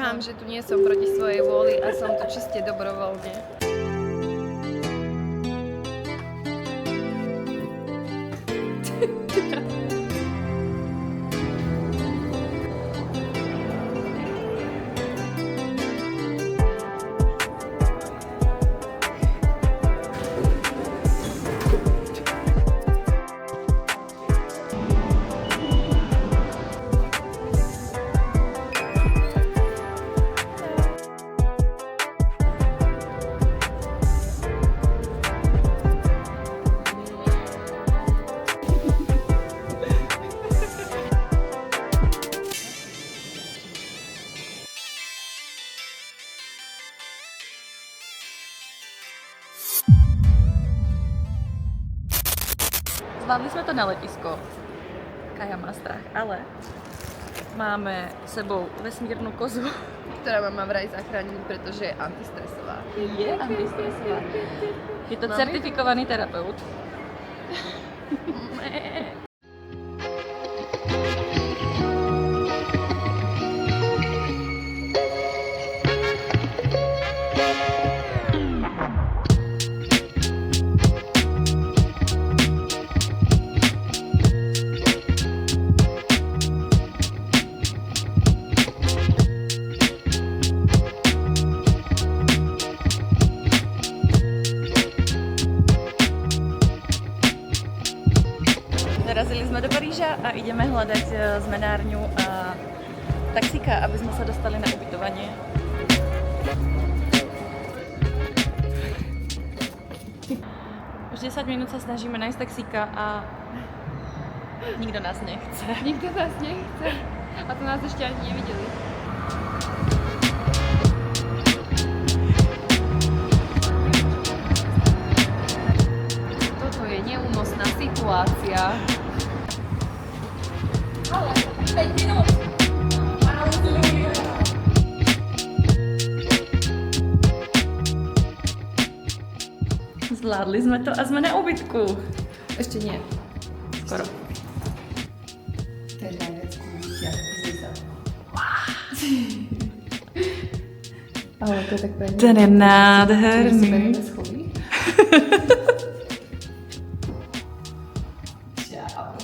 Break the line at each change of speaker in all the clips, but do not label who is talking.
Dúfam, že tu nie som proti svojej vôli a som tu čiste dobrovoľne.
Zvládli sme to na letisko. Kaja má strach, ale máme s sebou vesmírnu kozu.
Ktorá ma má vraj zachrániť, pretože je antistresová.
Je antistresová. Je to certifikovaný terapeut. Dorazili sme do Paríža a ideme hľadať zmenárňu a taxíka, aby sme sa dostali na ubytovanie. Už 10 minút sa snažíme nájsť taxíka a nikto nás nechce.
Nikto nás nechce. A to nás ešte ani nevideli. Toto je neúnosná situácia.
Ale 5 minút! Zvládli sme to a sme na ubytku.
Ešte nie.
Skoro.
To je najviac kúťa. Ale to je tak pekne.
Ten je nádherný.
Čau.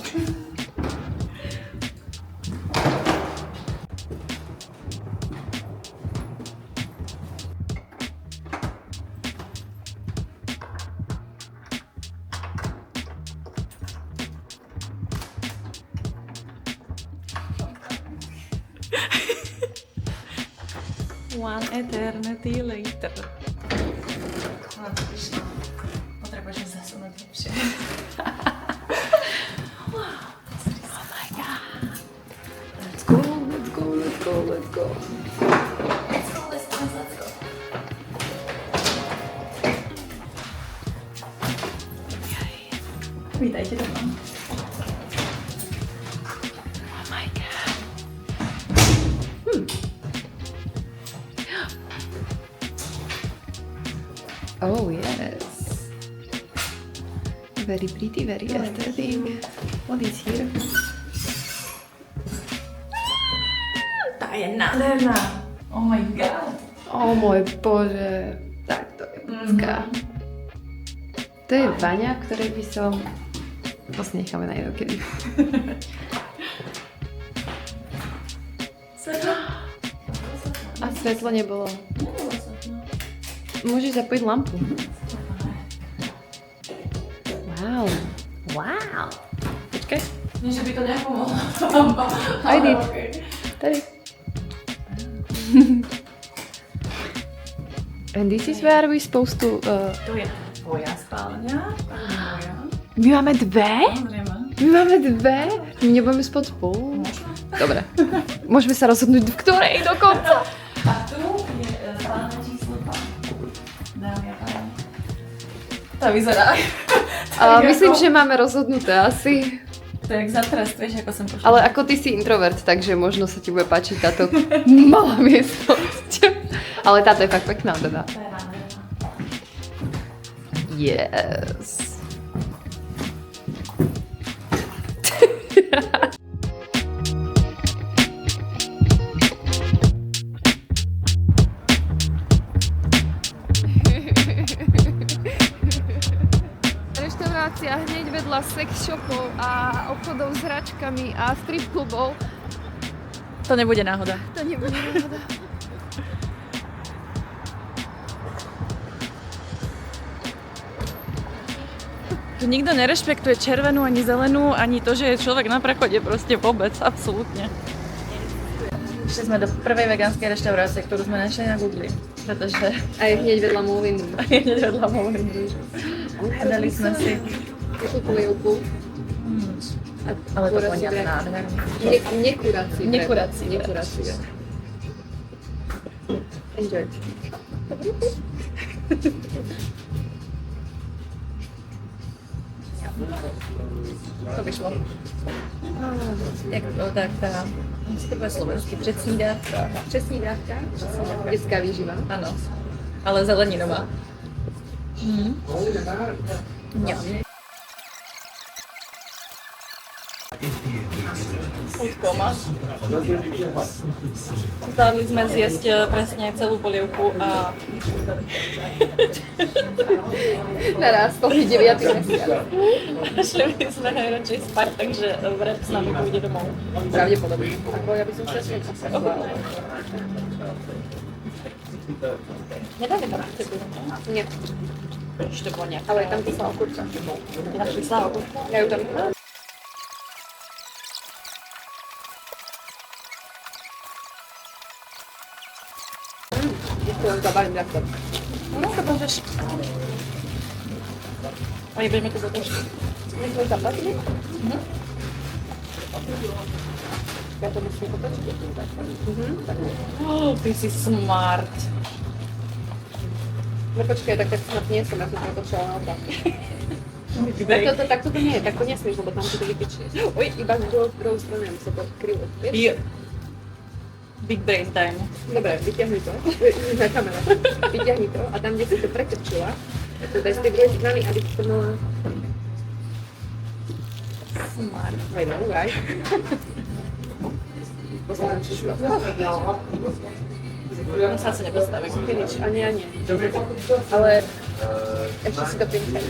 One eternity later. Potrebuješ mi zasunúť lepšie. Oh my god.
Let's go, let's go, let's go, let's go.
Let's go. Vítajte doma. Oh my god.
Oh yes. Very pretty, very aesthetic. What is here?
Tá je nádherná. Oh my god.
Oh môj bože. Tak to je pecka. To je vaňa, ktorej by som... To si necháme na inokedy.
Svetlo?
A svetlo nebolo. Môžeš zapojiť lampu. Wow. Wow. Počkaj.
Nie, že by to nepomohlo.
I did. Tady. And this is where we supposed to...
To je tvoja spálňa, a moja.
My máme dve?
Samozrejme.
My máme dve? My nebudeme spať spolu?
Možno.
Dobre. Môžeme sa rozhodnúť, v ktorej dokonca.
A tu je spálňa číslo 2. Dámy a páni. To vyzerá.
Myslím, že máme rozhodnuté asi.
To je jak zatrast, vieš, ako som pošla.
Ale ako ty si introvert, takže možno sa ti bude páčiť táto malá miestnosť. Ale táto je fakt pekná teda.
To je nádherná.
Yes.
veľa sex shopov a obchodov s hračkami a strip klubov.
To nebude náhoda.
To nebude náhoda.
Tu nikto nerešpektuje červenú, ani zelenú, ani to, že je človek na prechode, proste vôbec, absolútne. Išli sme do prvej vegánskej reštaurácie, ktorú sme našli na Google, pretože...
A je hneď vedľa Moulin Rouge.
je hneď vedľa Moulin Rouge. A dali sme si...
Takú polievku.
Ale to vonia nádherne.
Nekurácie.
Nekurácie.
Enjoy.
To vyšlo. Jak to, tak tá... Co to bude slovensky? Předsnídávka.
Přesnídávka. Detská výživa.
Áno. Ale zeleninová. Útkoma. Zvládli sme zjesť presne celú polievku a...
Naraz, to je 9. mesiac.
Šli by sme najradšej spať, takže vrep s nami pôjde domov.
Pravdepodobne. Ako ja by som presne
Nedáme tam cebu.
Nie,
Ešte to bolo nejaké.
ale je tam kyslá okurka.
Je tam kyslá okurka?
Ja ju tam mám. Ďakujem za bavím ľahko.
No, to môžeš. A nebudeme to zatočiť.
My sme zaplatili? Ja to musím potočiť.
Ty si smart.
No počkaj, tak snad nie som, ja som to otočila naopak. Takto to nie je, takto nesmieš, lebo tam si to vypičneš. Oj, iba z druhou stranu, aby sa to krylo. Vieš?
Big brain time.
Dobre, vyťahni to. Na kamere. Vyťahni to a tam, kde si to prekrčila, tak to daj z tej druhej strany, aby to mala...
Smart.
Aj no, aj. Poznám čišu.
On sa asi nepostaví.
Finish, ani. Ale ešte si to pinčaj.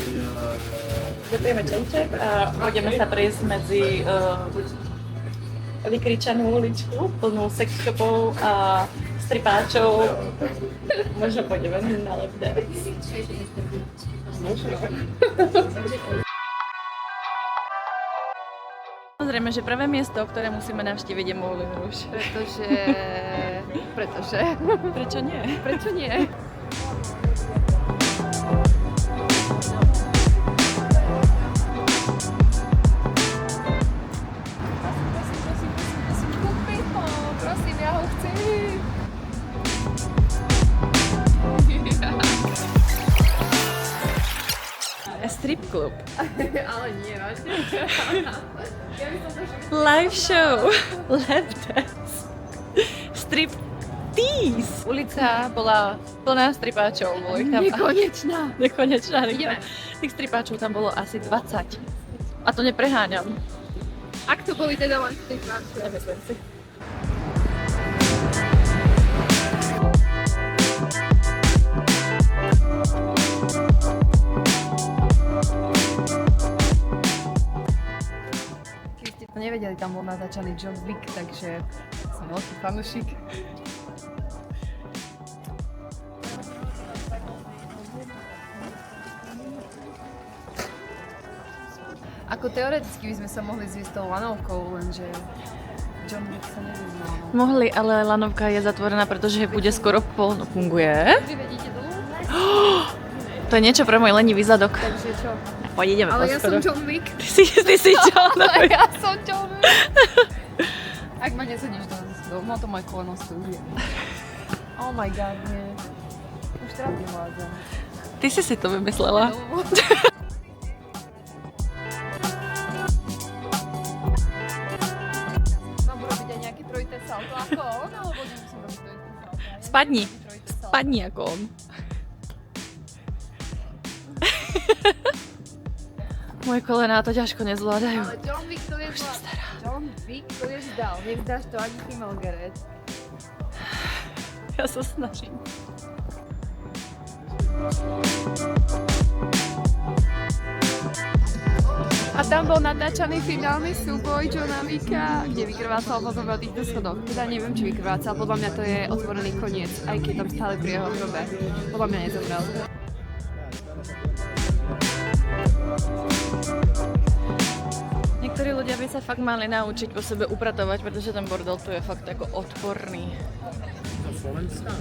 Zapijeme čajček a budeme sa prejsť medzi vykričanú uličku, plnú sex shopov a stripáčov. Možno pôjdeme na lap dance. Samozrejme, že prvé miesto, ktoré musíme navštíviť, je Moulin Rouge.
Pretože...
Prečo nie?
Prečo nie?
Prosím, ja ho chcem.
Strip klub.
Ale nie, vážne.
Live show. Lap dance. Strip tease. Ulica bola plná stripáčov. Bolo ich tam nekonečná.
Ideme.
Tých stripáčov tam bolo asi 20. A to nepreháňam.
Ak to boli teda len v tej práci.
Nemyslím si.
Keby ste to nevedeli, tam bol natáčaný John Wick, takže som veľký fanúšik. Ako teoreticky by sme sa mohli zviesť tou lanovkou, lenže John Wick sa nevyznal.
Mohli, ale lanovka je zatvorená, pretože bude skoro polno. Funguje?
Vy vedíte dolu?
To je niečo pre môj lenivý zadok.
Takže čo?
Poď, ideme
Ale
po
ja som
schodoch.
John Wick.
Ty si John
Ale
Wick.
ja som John Wick. Ak ma nesadíš do to moje koleno stúhne. Oh my god, nie. Už teraz nevládzem.
Ty si to vymyslela.
Mám urobiť aj nejaké trojité salto ako on, alebo nemusím robiť trojité salto?
Spadni.
Trojité salto.
Spadni ako on. Moje kolená to ťažko nezvládajú.
Ale John Wick to je John Wick to je vzdal. Nevzdáš to ani ty, Margaret.
Ja sa snažím.
A tam bol natáčaný finálny súboj Johna Wicka, kde vykrvácal potom na týchto schodoch. Teda neviem, či vykrvácal, podľa mňa to je otvorený koniec, aj keď tam stále pri jeho hrobe. Podľa mňa nezomrel.
Niektorí ľudia by sa fakt mali naučiť po sebe upratovať, pretože ten bordel tu je fakt ako odporný.
Slovenska?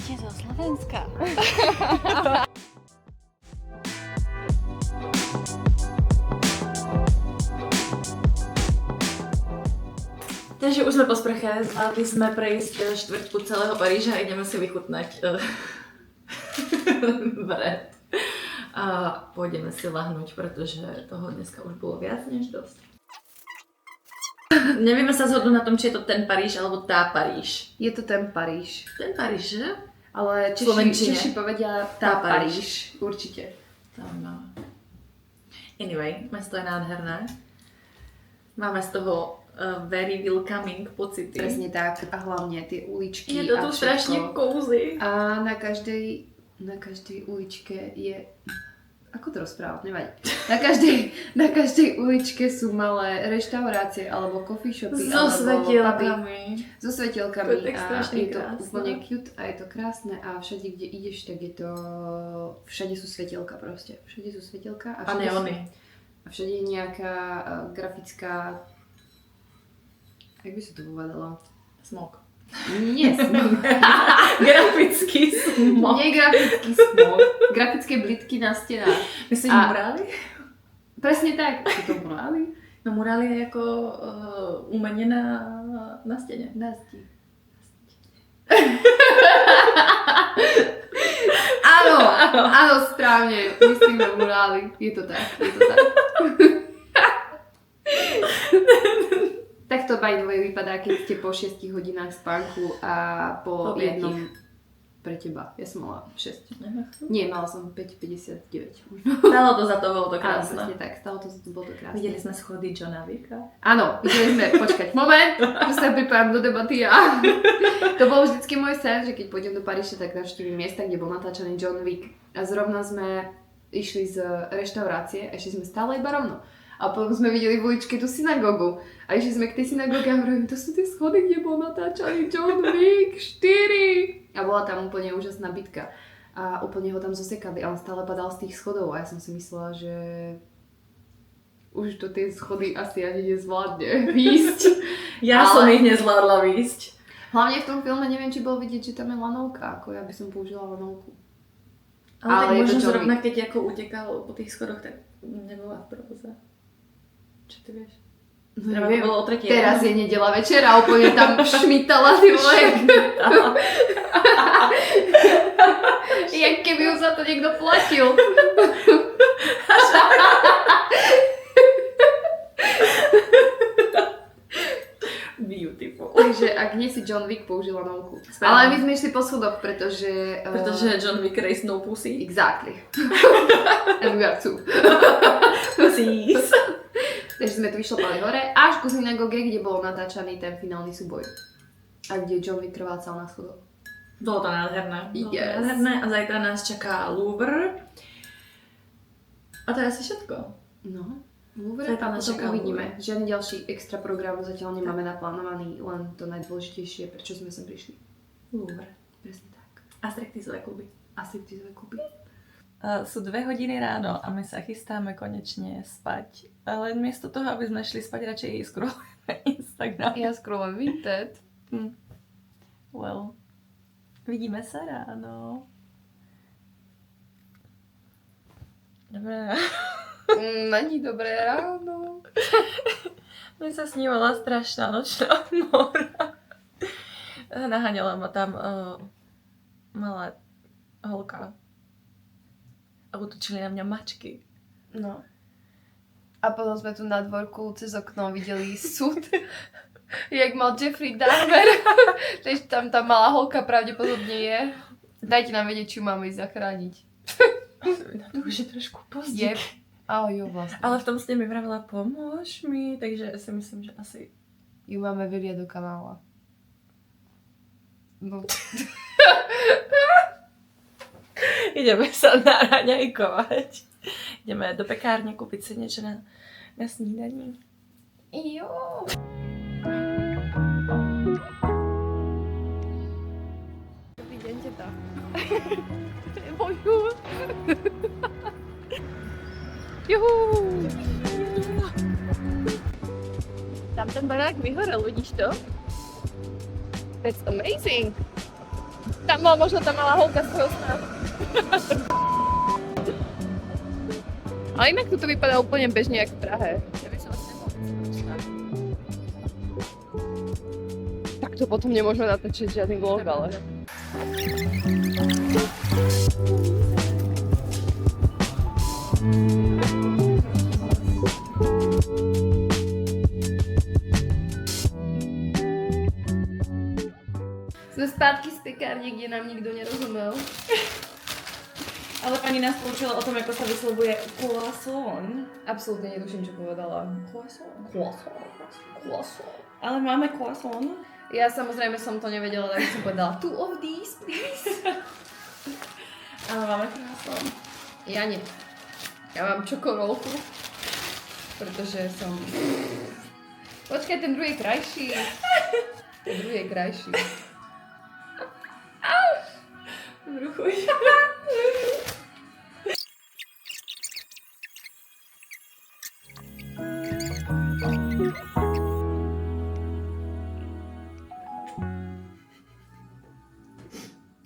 Ste zo Slovenska. Takže už sme po sprche, zvládli sme prejsť štvrťku celého Paríža a ideme si vychutnať vret. A pôjdeme si lahnúť, pretože toho dneska už bolo viac než dosť. Nevieme sa zhodnúť na tom, či je to ten Paríž alebo tá Paríž.
Je to ten Paríž.
Ten Paríž, že?
Ale Češi povedia tá Paríž. Určite.
No. Anyway, mesto je nádherné. Máme z toho very welcoming pocity.
Presne tak. A hlavne tie uličky.
Je to tu strašne cozy.
A na každej uličke je... Ako to rozprávať? Nevadí. Na každej uličke sú malé reštaurácie alebo coffee shopy.
So
alebo
svetielkami.
So svetielkami.
To je tak
a
strašne
je to
krásne.
úplne cute a je to krásne a všade, kde ideš, tak je to... Všade sú svetielka proste. Všade sú svetielka
A neony.
A všade je nejaká grafická... Jak by sa to povedalo?
Smog.
Nie smog.
Grafický smog.
Nie grafický smog. Grafické blitky na stenách.
Myslíš
A-
murály?
Presne tak. Sú to murály?
No murály je ako umenie na stene.
Na zdi. Áno, správne. Myslím na murály. Je to tak. Tak to by the way vypadá, keď ste po 6 hodinách spánku a po jednom... Pre teba. Ja som mala 6. Nie, mala som 5,59.
Stalo to za to, bolo to
Áno,
krásne.
presne tak. Stalo to, bolo to krásne.
Videli sme schody Johna Wicka.
Áno, videli sme, počkať, moment, tu sa pripájam do debaty a to bol vždycky môj sen, že keď pôjdem do Paríža, tak navštívim miesta, kde bol natáčaný John Wick. A zrovna sme išli z reštaurácie a išli sme stále iba rovno. A potom sme videli v uličke tú synagogu. A išli sme k tej synagóge a hovorím, to sú tie schody, kde bol natáčaný John Wick 4. A bola tam úplne úžasná bitka. A úplne ho tam zosekali a on stále padal z tých schodov. A ja som si myslela, že už to tie schody asi ani nezvládne výjsť.
Ja som ich nezvládla výjsť.
Hlavne v tom filme neviem, či bolo vidieť, že tam je lanovka. Ako ja by som použila lanovku.
Ale
Ale
tak
je to
možno
John
zrovna, keď ako utekal po tých schodoch, tak nebola v provoze. Čo ty vieš?
No,
Treba to bolo o 3.
Teraz je nedela večer a úplne tam šmitala ty vole. Jak keby ju za to niekto platil.
Beautiful.
Takže ak nie si John Wick, použil lanovku. Ale my sme išli po schodoch, pretože...
Pretože John Wick raised no pussy.
Exactly. And we are two.
Pussies.
Takže sme tu vyšlapali hore až ku synagóge, kde bol natáčaný ten finálny súboj. A kde John Wick krvácal na schodoch.
Bolo to nádherné.
Yes.
Nádherné a zajtra nás čaká Louvre. A to je asi všetko.
No, Louvre
Zajtra
a
nás
potom
čaká
uvidíme.
Louvre.
Žiadny ďalší extra program zatiaľ nemáme naplánovaný, len to najdôležitejšie, prečo sme sem prišli.
Louvre.
Presne tak.
A striptizové kluby.
A striptizové kluby.
Sú 2 hodiny ráno a my sa chystáme konečne spať. Ale miesto toho, aby sme šli spať, radšej scrollujeme Instagram.
Ja scrollujem Vinted.
Well, vidíme sa ráno. Dobre.
Není dobré ráno.
Mne sa snívala strašná nočná mora. Naháňala ma tam malá holka. A utočili na mňa mačky.
No. A potom sme tu na dvorku cez okno videli súd. Jak mal Jeffrey Dahmer. Takže tam tá malá holka pravdepodobne je. Dajte nám vedieť, či ju máme ísť zachrániť.
To už je trošku
Je.
pozdě.
Ale jo, vlastne.
Ale v tom ste mi vravila, pomôž mi, takže si myslím, že asi...
Ju máme vyliať do kanála. No.
Ideme sa naraňajkovať. Jdeme do pekárně koupit si něco na snídaní. Jo.
Dobrý deň, teta. Bonjour. Juhu.
Tam ten barák vyhorel, vidíš to?
That's amazing. Tam bola možno tá malá holka z toho sna. Ale inak to vypadá úplne bežne, jak v Prahe.
Ja by som asi nemohla.
Tak to potom nemôžeme natočiť žiadny vlog, ale...
Sme zpátky z pekárne, kde nám nikto nerozumel.
Ale pani nás poučila o tom, ako sa vyslovuje croissant.
Absolútne netuším, čo povedala.
Croissant. Ale máme croissant.
Ja samozrejme som to nevedela, tak som povedala 2 of these, please.
Ale máme croissant.
Ja nie. Ja mám čokorolku. Pretože som... Počkaj, ten druhý je krajší. Ten druhý je krajší.
Bruchuj.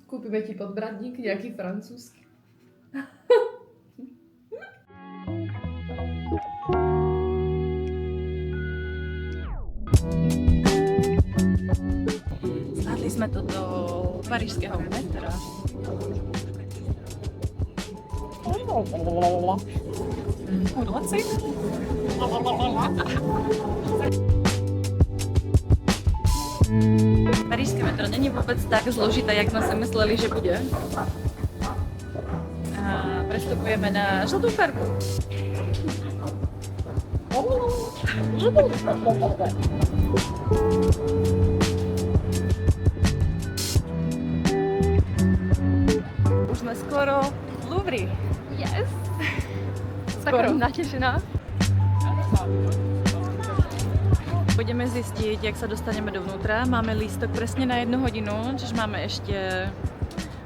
Kúpime ti podbradník, nejaký francúzsky.
Zvládli jsme to do parížského metra. Udlaci? Parížské metro není vůbec tak zložité, jak jsme si mysleli, že bude. A přestupujeme na žlutou farbu. Už jsme skoro v Louvre.
Yes!
Skoro.
Tak natěšená.
Budeme zjistit, jak se dostaneme dovnútra. Máme lístok přesně na 1 hodinu, čiž máme ještě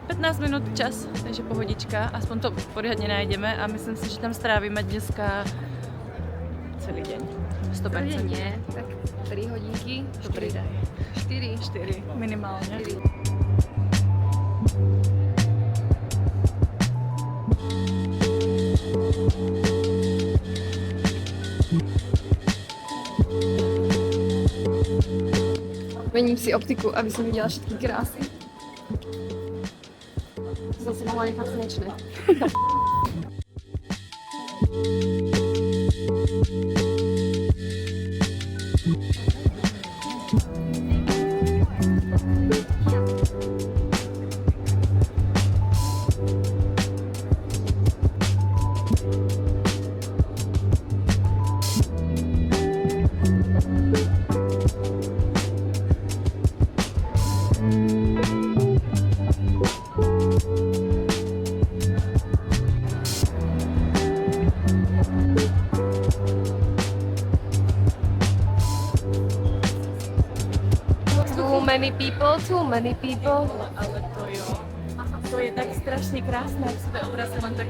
15 minut čas, takže pohodička. Aspoň to poriadně najdeme a myslím si, že tam strávíme dneska celý deň. 100%.
Nie, tak 3 hodinky.
Dobrý den.
4.
4 minimálně.
4. Mením si optiku, aby som videla všetky krásy. To zase mohla nechať slnečné. Too many people.
Ale to jo. To je tak strašně krásné, jak se to obraz len tak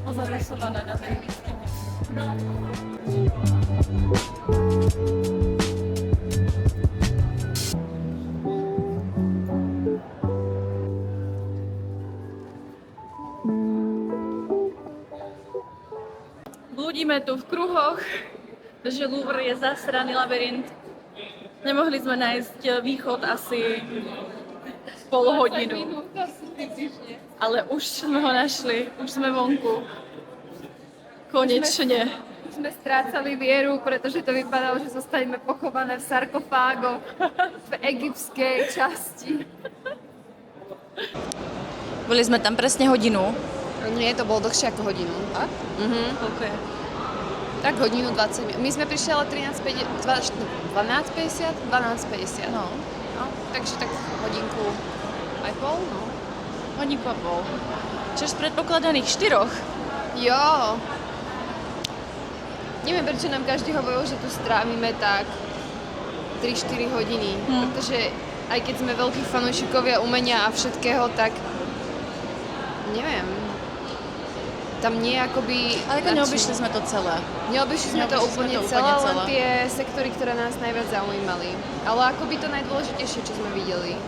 pozarysované na té výskyně. Bludíme tu v kruhoch, protože Louvre je zasraný labyrint. Nemohli jsme najít východ asi pol hodinu, ale už jsme ho našli, už jsme vonku. Konečně.
Sme strácali vieru, pretože to vypadalo, že zostaneme pochované v sarkofágoch v egyptskej časti.
Byli jsme tam přesně hodinu.
Nie, to bolo dlhšie ako hodinu. A?
Koľko je?
Tak hodinu 20 minút. My sme prišli ale 12.50.
No.
No, takže tak hodinku aj pol, no.
Hodinku a pol. Čiže z predpokladaných 4.
Jo, Neviem, prečo nám každý hovoril, že tu strávime tak 3-4 hodiny, pretože aj keď sme veľkí fanúšikovia umenia a všetkého, tak neviem, tam nie je akoby...
Ale ako neobyšli sme to celé.
Neobyšli sme to úplne celé, len tie sektory, ktoré nás najviac zaujímali. Ale akoby to najdôležitejšie, čo sme videli.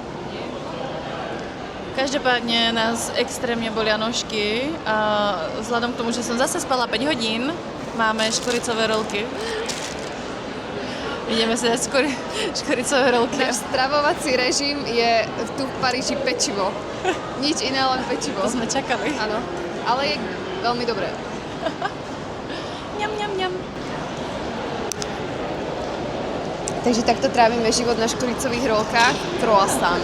Každopádne nás extrémne bolia nožky a vzhľadom k tomu, že som zase spala 5 hodín, máme škoricové rolky. Ideme si dať škoricové rolky.
Náš stravovací režim je tu v Paríži pečivo. Nič iné, len pečivo.
To sme čakali.
Áno, ale je veľmi dobré.
Ňam, ňam, ňam.
Takže takto trávime život na škoricových rolkách. Croissant.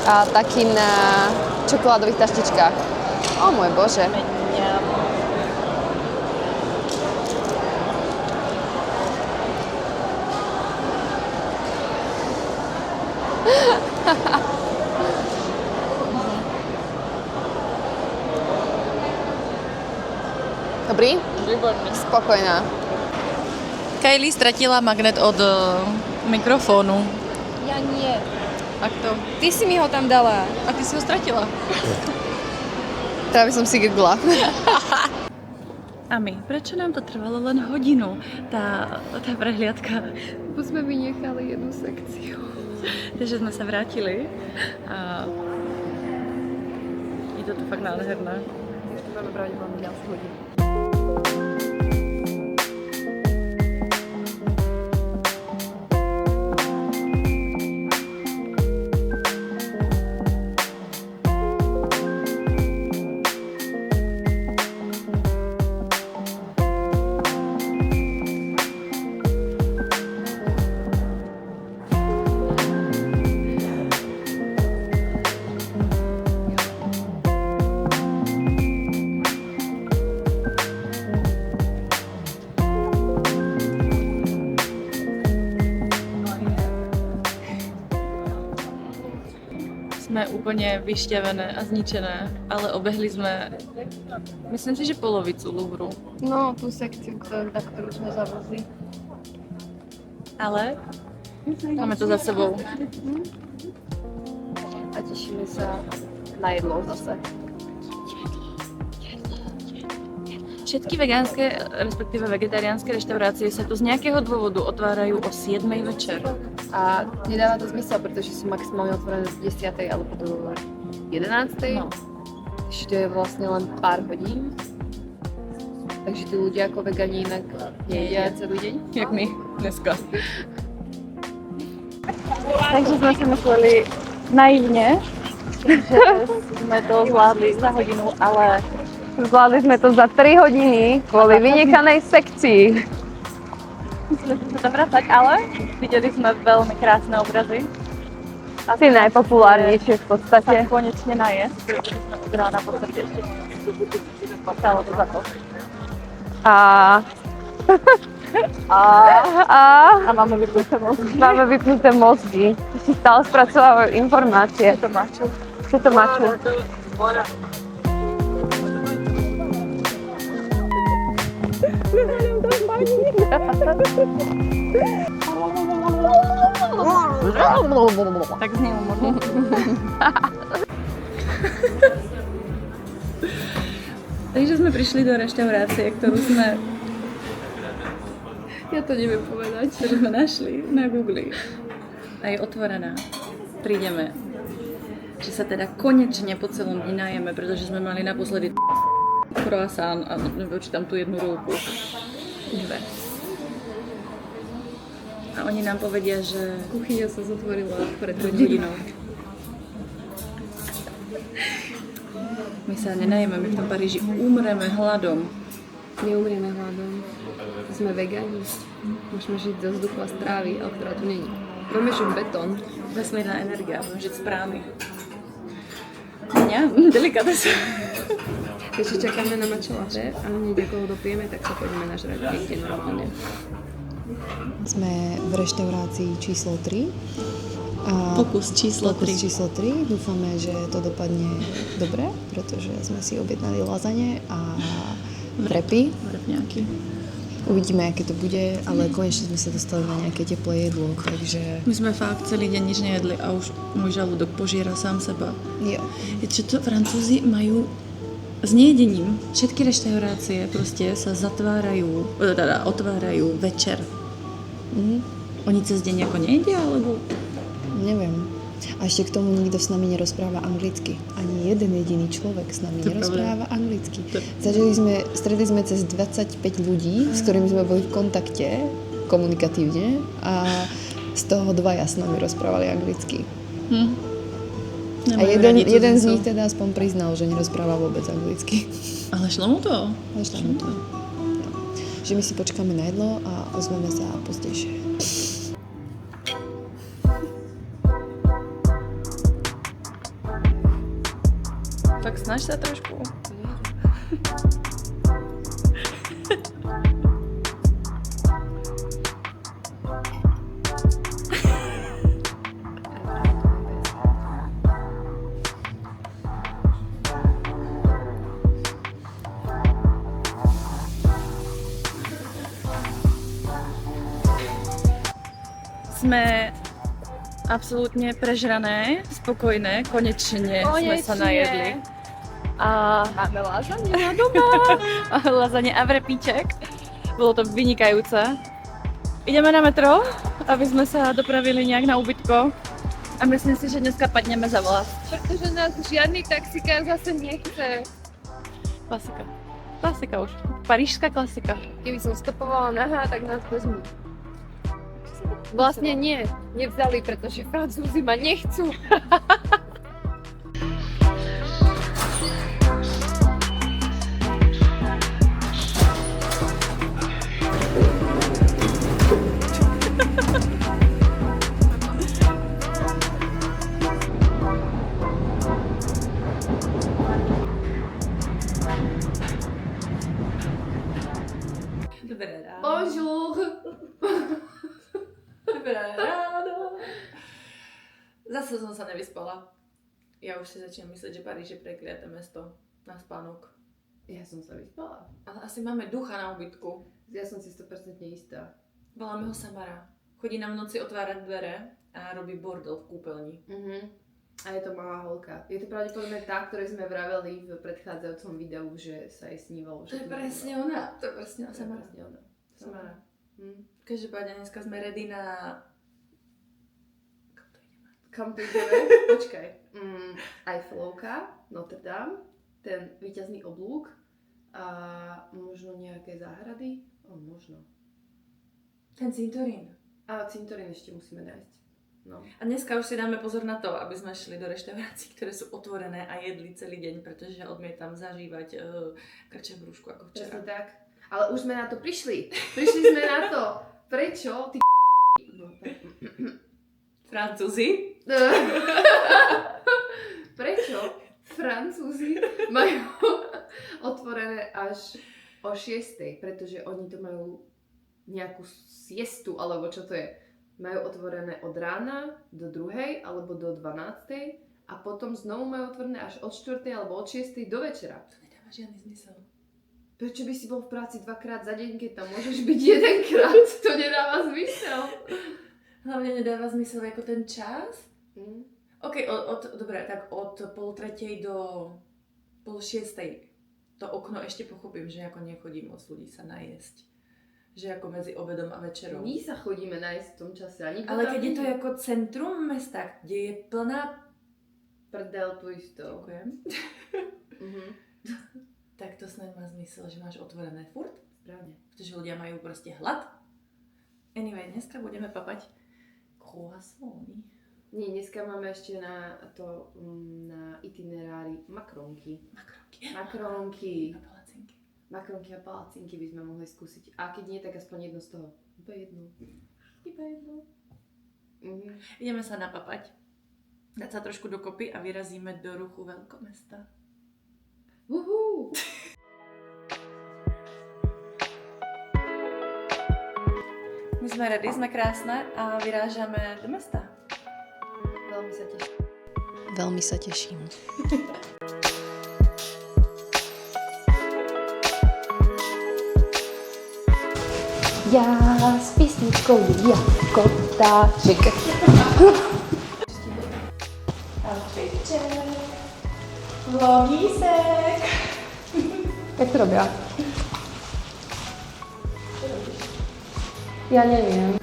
A taký na čokoládových taštičkách. O môj Bože.
Ňam.
Dobrý?
Výborný.
Spokojná.
Kylie stratila magnet od mikrofónu.
Ja nie.
Ak to?
Ty si mi ho tam dala.
A ty si ho stratila.
Teda by som si googla.
A my, prečo nám to trvalo len hodinu, tá prehliadka?
Bo sme vynechali jednu sekciu.
Takže sme sa vrátili a je to tu fakt nádherné.
Ešte budeme pravdepodobne ďalšiu hodinu.
Sme úplne vyšťavené a zničené, ale obehli sme, myslím si, že polovicu Louvru.
No, tú sekciu, na ktorú sme zavozli.
Ale máme to za sebou.
A tešíme sa na jedlo zase.
Všetky vegánske, respektíve vegetariánske reštaurácie sa tu z nejakého dôvodu otvárajú o 7 večer.
A nedáva to zmysel, pretože sú maximálne otvorené do 10. alebo do 11.
No.
Ešte to je vlastne len pár hodín. Takže tí ľudia ako vegani inak nejedia celý deň.
Jak my dneska. Takže sme si mysleli naivne, že sme to zvládli za hodinu, ale
Zvládli sme to za 3 hodiny kvôli vynechanej sekcii.
museli sme sa vracať, ale videli sme veľmi krásne obrazy.
Asi najpopulárnejšie v podstate.
Sa konečne najesť, pretože sme od rána v podstate ešte stalo to za to.
A
máme vypnuté mozgy.
máme vypnuté mozgy. Ešte stále spracovávajú informácie.
To maču.
Čo to maču?
Tak znie umorno. Takže sme prišli do reštaurácie, ktorú sme...
Ja to neviem povedať.
ktorú sme našli na Google. A je otvorená. Prídeme. Že sa teda konečne po celom dni najeme, pretože sme mali naposledy croissant a nepočítam tú jednu rúku. Dve. A oni nám povedia, že
Kuchyňa sa zatvorila pred
hodinou. My sa nenajeme, my v tom Paríži umreme hladom.
Neumrieme hladom. Sme vegáni. Môžeme žiť zo vzduchu a strávy, ale ktorá tu není. Môžeme žiť betón.
Vesmírna energia, budem žiť z prámy. Ja, delikatesa.
Keďže čakáme na matcha latte a hneď ako ho dopijeme, tak sa poďme nažrať niekde normálne.
Sme v reštaurácii číslo 3. A
Pokus číslo 3.
číslo 3. Dúfame, že to dopadne dobre, pretože sme si objednali lazane a repy.
Vrepňáky.
Uvidíme, aké to bude, ale konečne sme sa dostali na nejaké teplé jedlo, takže
My sme fakt celý deň nič nejedli a už môj žalúdok požiera sám seba.
jo.
Čo to Francúzi majú s nejedením? Všetky reštaurácie proste sa otvárajú večer. Oni cez deň ako nejedia, alebo...
Neviem. A ešte k tomu nikto s nami nerozpráva anglicky. Ani jeden jediný človek s nami
To je
nerozpráva anglicky.
To-
Stretli sme cez 25 ľudí, s ktorými sme boli v kontakte komunikatívne a z toho 2 s nami rozprávali anglicky. A jeden z nich teda aspoň priznal, že nerozpráva vôbec anglicky.
Ale šlo mu to?
Ale šlo mu to. No. Že my si počkáme na jedlo a ozveme sa pozdejšie.
Tak snaž sa trošku. Sme absolútne prežrané, spokojné, konečne sme sa najedli. A
Máme lázanie.
máme lazanie a vrepíček. Bolo to vynikajúce. Ideme na metro, aby sme sa dopravili nejak na ubytko. A myslím si, že dneska padneme za vlast.
Pretože nás žiadny taxikár zase nechce.
Klasika. Klasika už. Parížská klasika.
Keby som stopovala nahá, tak nás vezmú. Vlastne nie, nevzali, pretože Francúzi ma nechcú.
Dobré ráno.
Bonjour!
Dobré ráno. Zase som sa nevyspala. Ja už si začínam myslieť, že Paríž je prekliaté mesto na spánok.
Ja som sa vyspala.
Ale asi máme ducha na ubytku.
Ja som si 100% istá.
Voláme ho Samara. Chodí nám v noci otvárať dvere a robí bordel v kúpeľni.
A je to malá holka. Je to pravdepodobne tá, ktorej sme vraveli v predchádzajúcom videu, že sa jej snívalo.
To je presne ona. To je presne ona. Samara.
presne ona. Samara.
Každopádne dneska sme ready na...
Kam to ideme? Počkaj. Eiffelovka, Notre Dame, ten víťazný oblúk a možno nejaké záhrady. Možno.
Ten cintorín.
A cintorín ešte musíme nájsť. No.
A dneska už si dáme pozor na to, aby sme šli do reštaurácií, ktoré sú otvorené a jedli celý deň, pretože odmietam zažívať krče v brúšku ako
Presne
včera.
tak. Ale už sme na to prišli. Prišli sme na to. Prečo? Ty no,
Francúzi?
Prečo Francúzi majú otvorené až o 6:00? Pretože oni to majú nejakú siestu, alebo čo to je. Majú otvorené od rána do 2:00 alebo do 12:00 a potom znovu majú otvorené až od 4:00 alebo od 6:00 do večera.
To nedáva žiadny zmysel.
Prečo by si bol v práci 2-krát za deň, keď tam môžeš byť 1-krát? To nedáva zmysel.
Hlavne nedáva zmysel ako ten čas.
Mm.
OK, dobre, tak od 2:30 do 5:30 to okno ešte pochopím, že ako nechodí moc ľudí sa najesť. Že ako medzi obedom a večerou.
My sa chodíme nájsť v tom čase. A nikto
Ale
tam
keď je to
nie
ako centrum mesta, kde je plná...
prdel turistov.
Ďakujem. Tak to snad má zmysel, že máš otvorené furt.
Správne.
Pretože ľudia majú proste hlad. Anyway, dneska budeme papať croissants.
Nie, dneska máme ešte na to na itinerári makronky. Makronky.
A palacinky.
Makronky a palacinky by sme mohli skúsiť. A keď nie, tak aspoň jedno z toho. Iba jedno. Iba jedno.
Ideme sa napapať. Dať sa trošku dokopy a vyrazíme do ruchu veľkomesta.
Uhú.
My sme ready, sme krásne a vyrážame do mesta. Veľmi sa teším.
Veľmi sa teším. Ja s písničkou jako kotáček.
Vlogísek.
Jak to robia? Ja neviem.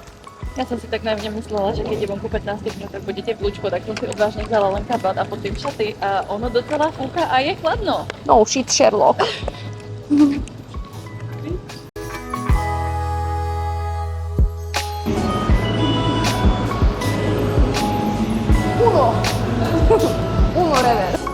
Ja som si tak naivne myslela, že keď idem ku 15 stupňov, tak budete v lúčku, tak som si odvážne vzala len kabát a potom šaty a ono docela fúka a je chladno.
No shit, Sherlock. Uno reverse.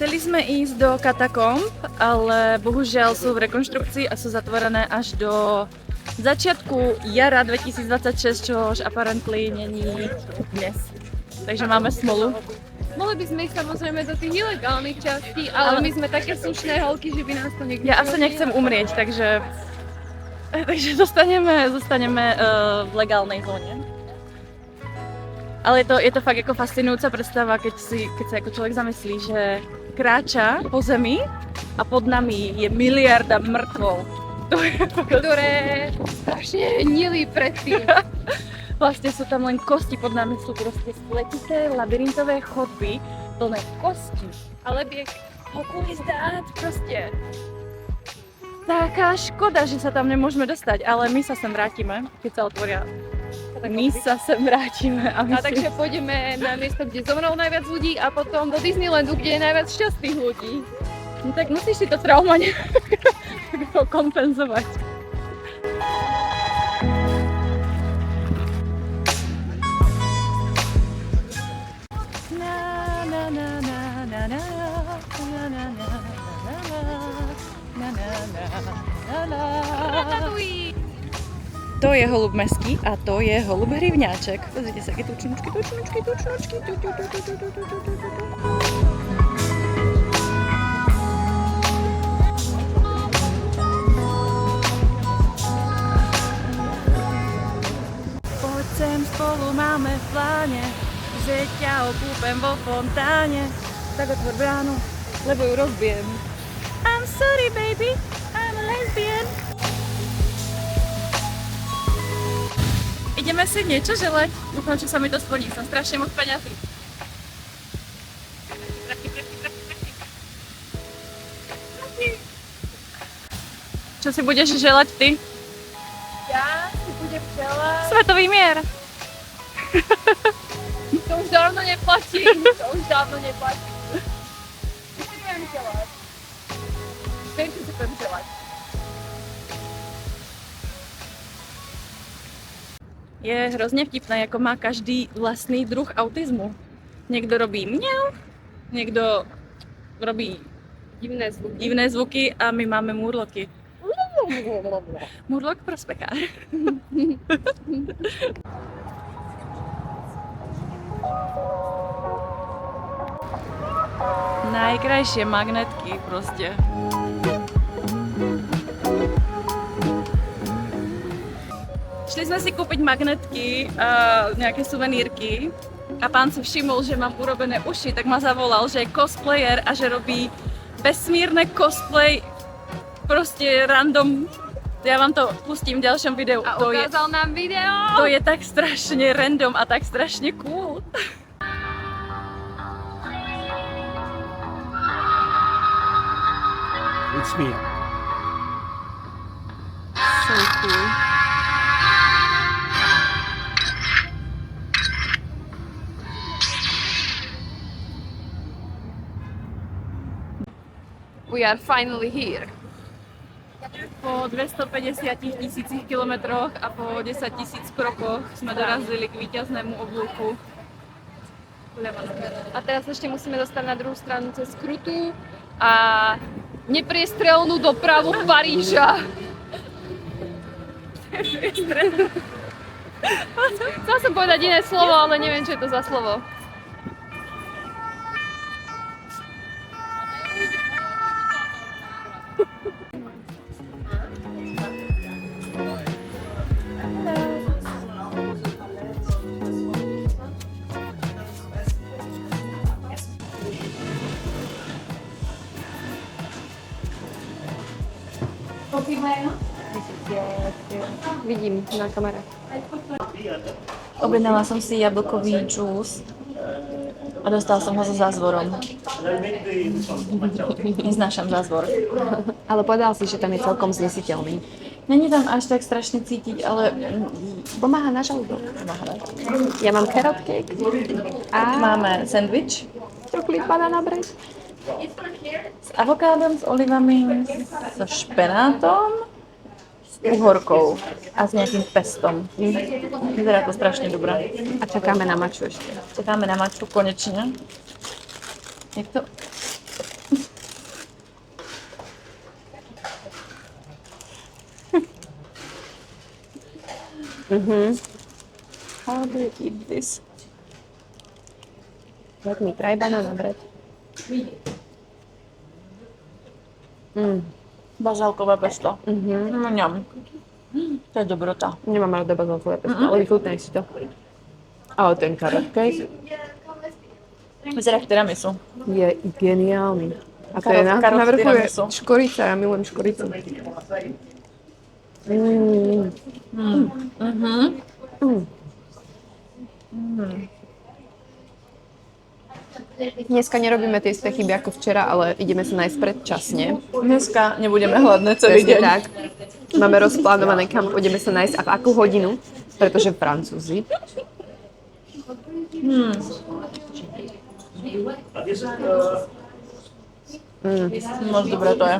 Chceli sme ísť do katakomb, ale bohužiaľ sú v rekonštrukcii a sú zatvorené až do začiatku jara 2026, čož apparently není dnes. Takže máme smolu.
Mohli by sme ísť samozrejme do tých ilegálnych častí, ale my sme také slušné holky, že by nás to niekto...
Ja asi nechcem umrieť, takže zostaneme v legálnej zóne. Ale je to fakt ako fascinujúca predstava, keď sa ako človek zamyslí, že kráča po zemi a pod nami je miliarda mŕtvol.
ktoré strašne hnili predtým.
Vlastne sú tam len kosti, pod nami sú proste spletité labyrintové chodby plné kosti.
Ale biek.
Hokuj zdát, proste. Taká škoda, že sa tam nemôžeme dostať, ale my sa sem vrátime, keď sa otvoria. My sa sem vrátime.
A takže pôjdeme na miesto, kde zomrelo najviac ľudí a potom do Disneylandu, kde je najviac šťastných ľudí.
No tak musíš si to trauma kompenzovať. To je holub meský a to je holub hrivňáček. Pozrite sa, aké tučnočky. Poď sem, spolu máme v pláne, že ťa okúpem vo fontáne. Tak otvor bránu, lebo ju rozbijem. I'm sorry baby, I'm a lesbian. Ideme si niečo želať. Dúfam, že sa mi to splní. Som strašne moc peňazí. Čo si budeš želať ty?
Ja si budem želať...
Svetový mier.
To už dávno neplatí. Čo si budem želať? Viem, čo si budem želať.
Je hrozně vtipné, jako má každý vlastný druh autizmu. Někdo robí mňau, někdo robí divné zvuky a my máme murloky. Murlok prospekár. Najkrajšie magnetky prostě. Šli jsme si koupit magnetky a nějaké suvenírky a pán si všiml, že mám urobené uši, tak ma zavolal, že je cosplayer a že robí vesmírne cosplay, prostě random. Já vám to pustím v ďalšom videu.
A ukázal nám video!
To je tak strašně random a tak strašně cool.
It's me.
so cool. We are finally here.
Po 250 000 kilometroch a po 10 000 krokoch sme dorazili k víťaznému oblúku.
A teraz ešte musíme dostať na druhú stranu cez krutú a nepriestrelnú dopravu Paríža. Chcela som povedať iné slovo, ale neviem, čo je to za slovo. Vidím na kamere.
Objednala som si jablkový džús a dostala som ho so zázvorom. Neznášam zázvor.
Ale povedal si, že tam je celkom znesiteľný.
Není tam až tak strašne cítiť, ale
Pomáha na žalúdok. Ja mám carrot cake a
máme sendvič
chocolate banana bread.
s avokádom, s olivami, so špenátom, s uhorkou a s nejakým pestom. Vyzerá to strašne dobré.
A čakáme na maču ešte.
Čakáme na mačku konečne. Jak to?
How do you eat this? Let me try banana bread.
Bažalkové pesto. Mňam. To je dobrota.
Nemám rada bazalkové pesto, ale vychutnej si to. Ale ten carrot cake
Vyzerá jak tiramisu.
je geniálny. A to je na
Carrot
vrchu je
tiramisu.
škorica, ja milujem škoricu. Dneska nerobíme tie isté chyby ako včera, ale ideme sa nájsť predčasne.
Dneska nebudeme hladné celý
Presne
deň.
tak. Máme rozplánované, kam pôjdeme sa nájsť a v akú hodinu, pretože Francúzi.
Moc dobré to je.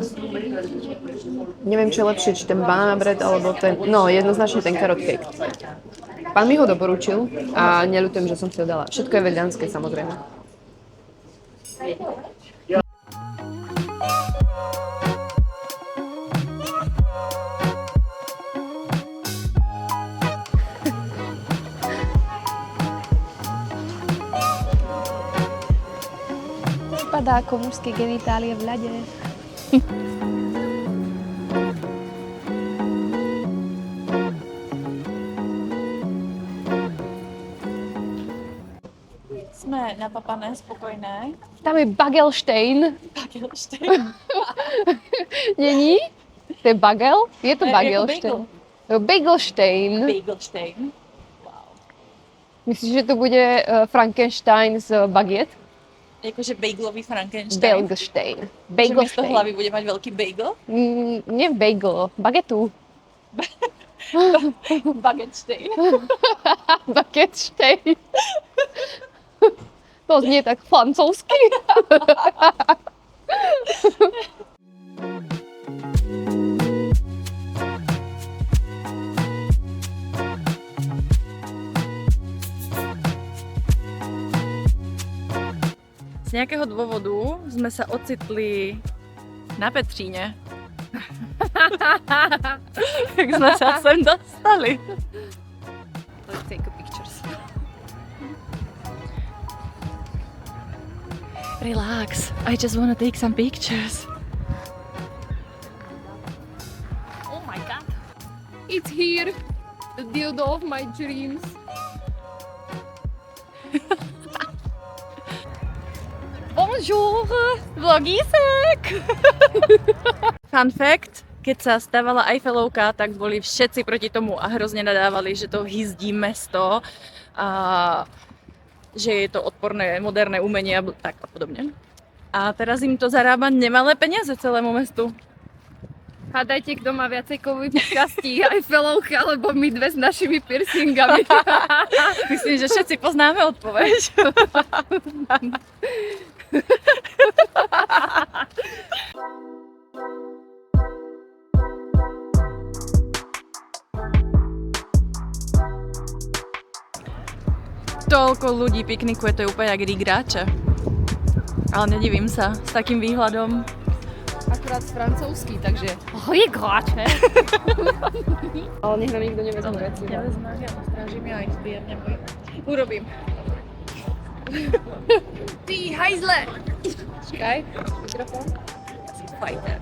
Neviem, čo je lepšie, či ten banana bread, alebo ten, no jednoznačne ten carrot cake. Pán mi ho doporučil a neľutujem, že som si ho dala. Všetko je vegánske, samozrejme.
Vypadá ako mužské genitálie v ľade.
Jsme napapané, spokojné.
Tam je Bagelstein.
Bagelstein.
Není? To je bagel? Je to
Ne,
Bagelstein. Bagelstein.
Bagelstein.
Myslíš, že to bude Frankenstein z bagiet?
Jakože bagelový Frankenstein.
Bagelstein.
Že místo
Bagelstein.
hlavy bude mať veľký bagel.
Nie bagel, bagetu.
Bagetstein.
Bagetstein. To znie tak francúzsky.
Z nejakého dôvodu sme sa ocitli na Petříne. Jak sme sa sem dostali.
Let's take a pictures.
Relax, I just wanna take some pictures.
Oh my god. It's here. The dildo of my dreams.
Bonjour, vlogisek! Fun fact, keď sa stavala Eiffelovka, tak boli všetci proti tomu a hrozne nadávali, že to hyzdí mesto a že je to odporné moderné umenie a tak a podobne. A teraz im to zarába nemalé peniaze celému mestu.
Hádajte, kto má viacej kovových šťastí, Eiffelovka, alebo my dve s našimi piercingami.
Myslím, že všetci poznáme odpoveď. Toľko ľudí piknikuje, to je úplne jak rigráče. Ale nedivím sa, s takým výhľadom.
Akurát francúzsky, takže rigráče. Ale nech nám nikto nevezme veci.
Nevezme, ja to strážim, ja ich zbijem, neboj. Urobím.
Ty hajzle! Čakaj, mikrofón.
Ja som fighter.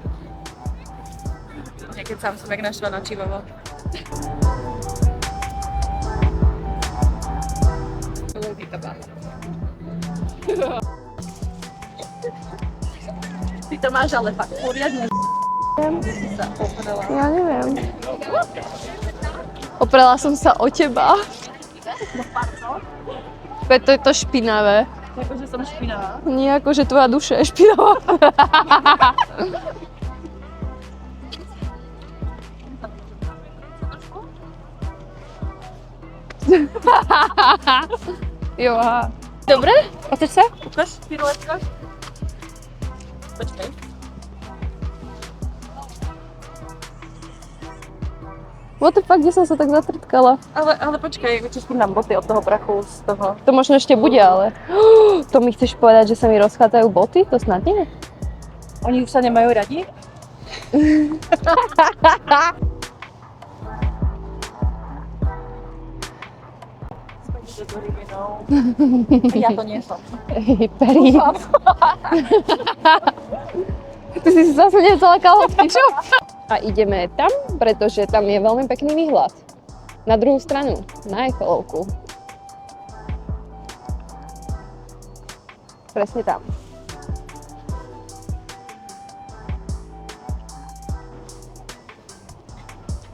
Niekedy sám som jak naštvaná čivava. Ty to máš ale fakt poriadne si sa oprela.
Ja neviem. Oprela som sa o teba. Preto je to špinavé.
Akože som špinavá.
Nie ako, že tvoja duša je špinavá. Jo, aha. Dobre? Chceš sa?
Ukáž, piruetka. Počkaj.
What the fuck, kde som sa tak zatrtkala?
Ale počkaj, vyčistím nám boty od toho prachu z toho.
To možno ešte bude, ale... To mi chceš povedať, že sa mi rozchádzajú boty? To snad nie?
Oni už sa nemajú radi? Ja to nie som.
Peri. Ty si zase nevzala kalhotky, čo? A ideme tam, pretože tam je veľmi pekný výhľad. Na druhú stranu, na Eiffelovku. Presne tam.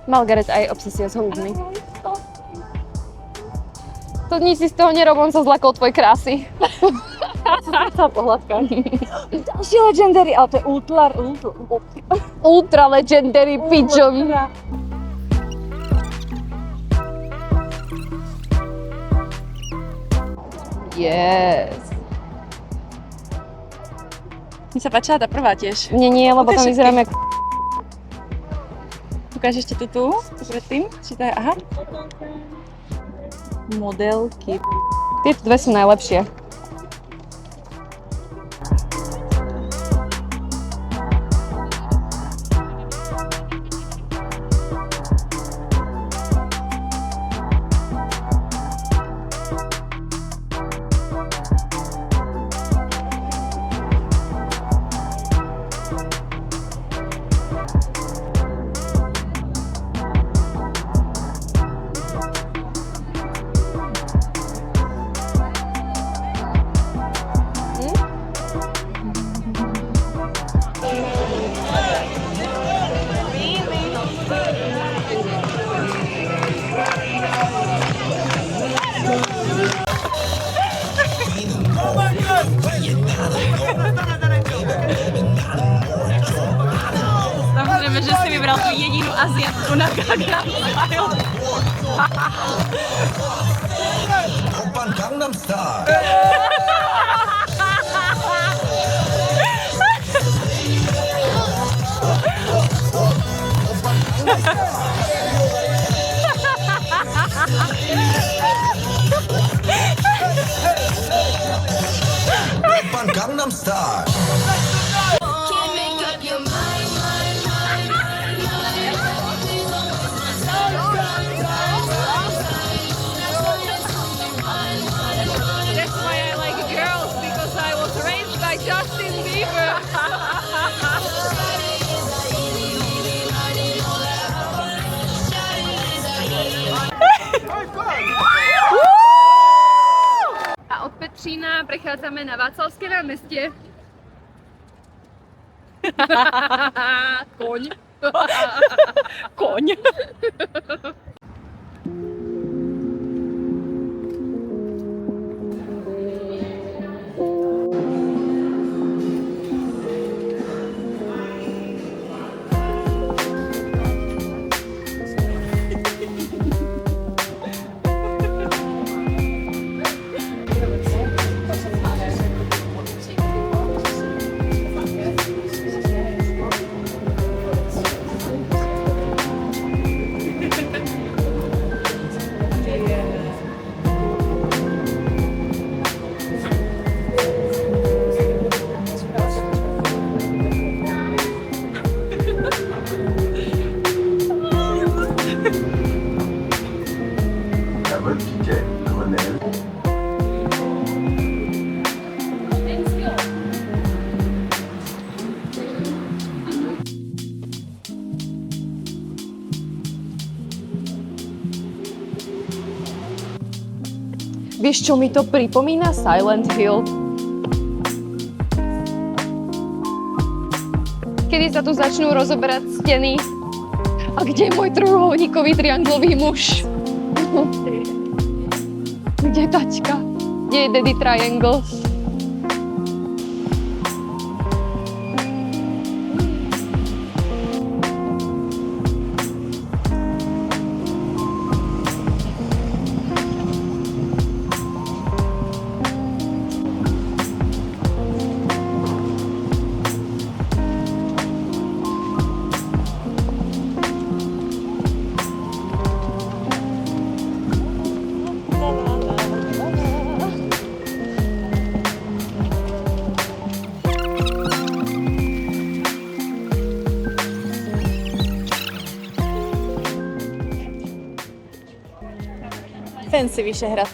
Margaret aj obsesia s holubmi. To nič si z toho nerob, on sa zlakol tvoj krásy.
Chcela pohľadkať. Ďalšie legendary, ale to je
Ultra legendary pigeon. Yes.
Mi sa páčila tá prvá tiež.
Mne nie, lebo tam vyzerám jak...
Ukáž ešte tu predtým, či to je, aha. Modelky.
Tieto dve sú najlepšie.
Samozrejme, že si vybral tú jedinú Asiatku na Gangnam Style.
Oppan Gangnam Style. Oppan Gangnam Style.
That's why I like girls, because I was raised by Justin Bieber. A od Petřína prechádzame na Václavské námestie. Koň.
Koň.
Vieš, čo mi to pripomína? Silent Hill. Kedy sa tu začnú rozoberať steny? A kde je môj trojuholníkový trianglový muž? Kde je tačka? Kde je Daddy Triangle?
Fancy Vyšehrad.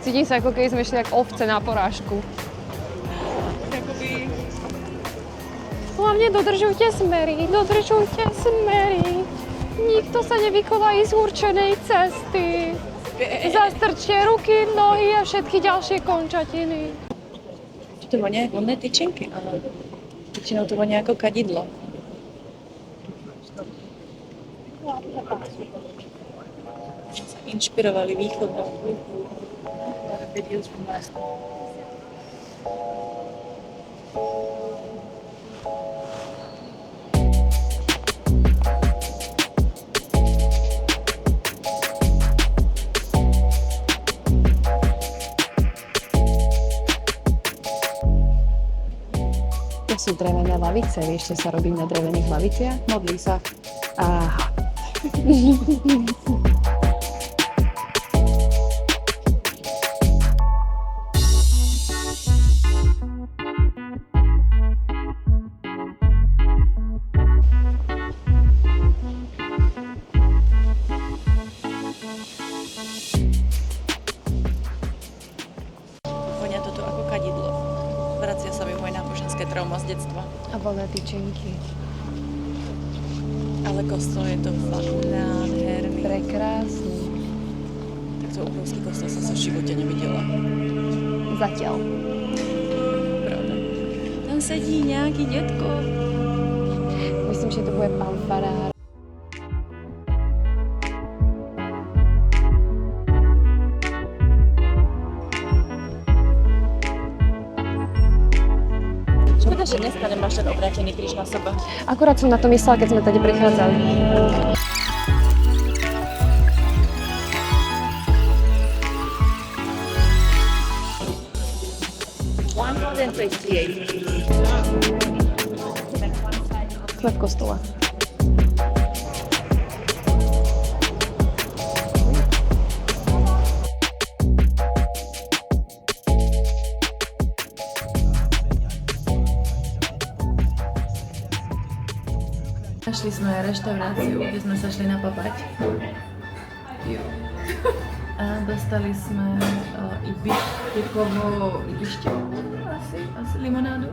Cítim sa, ako keď sme šli jak ovce na porážku. Hlavne dodržujte smery, dodržujte smery. Nikto sa nevykonají z určenej cesty. Zastrčte ruky, nohy a všetky ďalšie končatiny.
To vonia ako vonné tyčinky, ale väčšinou to vonia ako kadidlo. Sa inšpirovali východnou kultúrou.
To sú drevené lavice, vieš, čo sa robí na drevených laviciach?
Modlí sa.
Aha.
Vonia toto ako kadidlo. Vracia sa mi moje náboženské trauma z detstva.
A voľné tyčinky.
Ale kostol je to fakt nádherný.
Prekrásne.
Takto obrovský kostol som sa v živote nevidela.
Zatiaľ.
Pravda. Tam sedí nejaký detko.
Myslím, že to bude pán farár.
Škoda, že dneska nemáš ten obrátený kríž na sebe.
Akurát som na to myslela, keď sme tady prichádzali. Sme v kostole.
Našli sme reštauráciu, kde sme sa šli napapať. A dostali sme ibišťovú, asi limonádu.